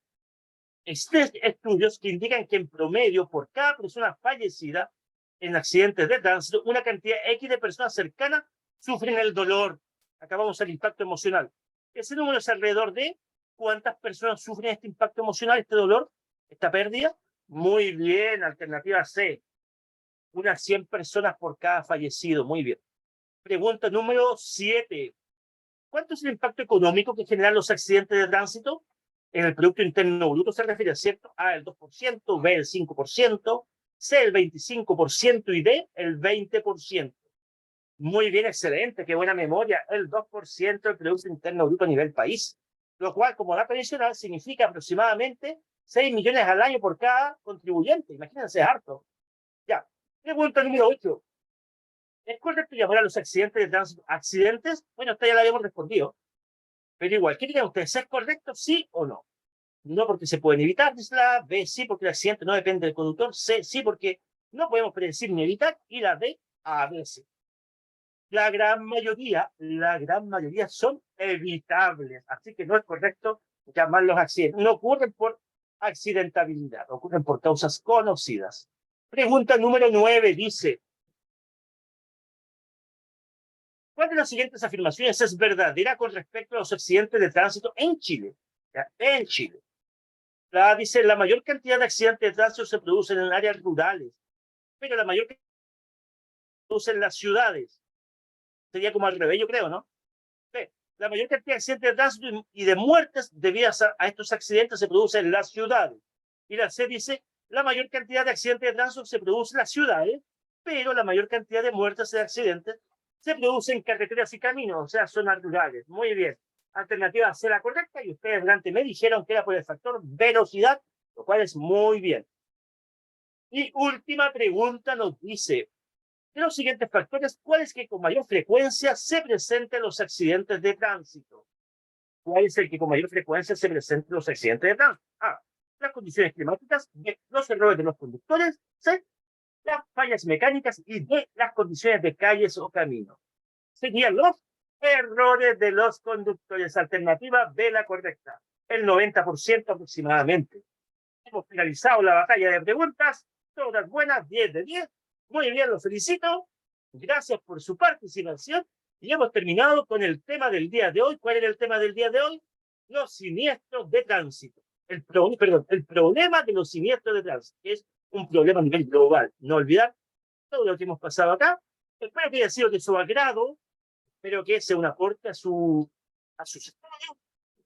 Speaker 1: Existen estudios que indican que en promedio, por cada persona fallecida en accidentes de tránsito, una cantidad X de personas cercanas sufren el dolor. Acá vamos al impacto emocional. Ese número es alrededor de cuántas personas sufren este impacto emocional, este dolor, esta pérdida. Muy bien, alternativa C. Unas 100 personas por cada fallecido. Muy bien. Pregunta número 7. ¿Cuánto es el impacto económico que generan los accidentes de tránsito? En el Producto Interno Bruto se refiere, ¿cierto? A, el 2%, B, el 5%, C, el 25% y D, el 20%. Muy bien, excelente, qué buena memoria. El 2% del Producto Interno Bruto a nivel país, lo cual, como dato adicional, significa aproximadamente 6 millones al año por cada contribuyente. Imagínense, es harto. Ya. Pregunta número 8. ¿Es correcto llamar a los accidentes de tránsito accidentes? Bueno, esta ya la habíamos respondido. Pero igual, ¿qué creen ustedes? ¿Es correcto, sí o no? No, porque se pueden evitar, dice la B, sí, porque el accidente no depende del conductor. C, sí, porque no podemos predecir ni evitar. Y la D, a veces. La gran mayoría son evitables. Así que no es correcto llamarlos accidentes. No ocurren por accidentabilidad, ocurren por causas conocidas. Pregunta número 9 dice, ¿cuál de las siguientes afirmaciones es verdadera con respecto a los accidentes de tránsito en Chile? ¿Ya? En Chile. Dice, la mayor cantidad de accidentes de tránsito se producen en áreas rurales, pero la mayor cantidad se produce en las ciudades. Sería como al revés, yo creo, ¿no? Sí. La mayor cantidad de accidentes de tránsito y de muertes debidas a estos accidentes se producen en las ciudades. Y la C dice, la mayor cantidad de accidentes de tránsito se produce en las ciudades, pero la mayor cantidad de muertes y accidentes se producen en carreteras y caminos, o sea, zonas rurales. Muy bien. Alternativa C la correcta, y ustedes delante me dijeron que era por el factor velocidad, lo cual es muy bien. Y última pregunta nos dice, de los siguientes factores, ¿cuál es que con mayor frecuencia se presentan los accidentes de tránsito? ¿Cuál es el que con mayor frecuencia se presentan los accidentes de tránsito? A, las condiciones climáticas, B, los errores de los conductores, C, las fallas mecánicas y D, las condiciones de calles o caminos. Serían los errores de los conductores. Alternativa B, la correcta. El 90% aproximadamente. Hemos finalizado la batalla de preguntas. Todas buenas, 10 de 10. Muy bien, los felicito. Gracias por su participación. Y hemos terminado con el tema del día de hoy. ¿Cuál era el tema del día de hoy? Los siniestros de tránsito. El problema de los siniestros de tránsito, que es un problema a nivel global. No olvidar todo lo que hemos pasado acá. Espero que haya sido de su agrado. Espero que sea un aporte a sus estudios.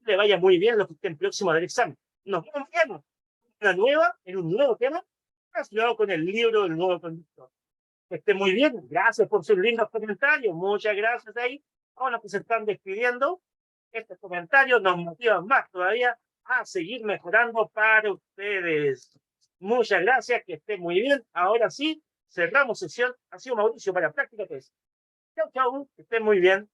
Speaker 1: Le vaya muy bien a los que estén próximos del examen. Nos vemos bien en un nuevo tema relacionado con el libro del nuevo conductor. Que esté muy bien. Gracias por sus lindos comentarios. Muchas gracias ahí. Ahora que se están despidiendo, estos comentarios nos motivan más todavía a seguir mejorando para ustedes. Muchas gracias, que esté muy bien. Ahora sí, cerramos sesión. Ha sido Mauricio para Práctica 3. Chau, chau, que estén muy bien.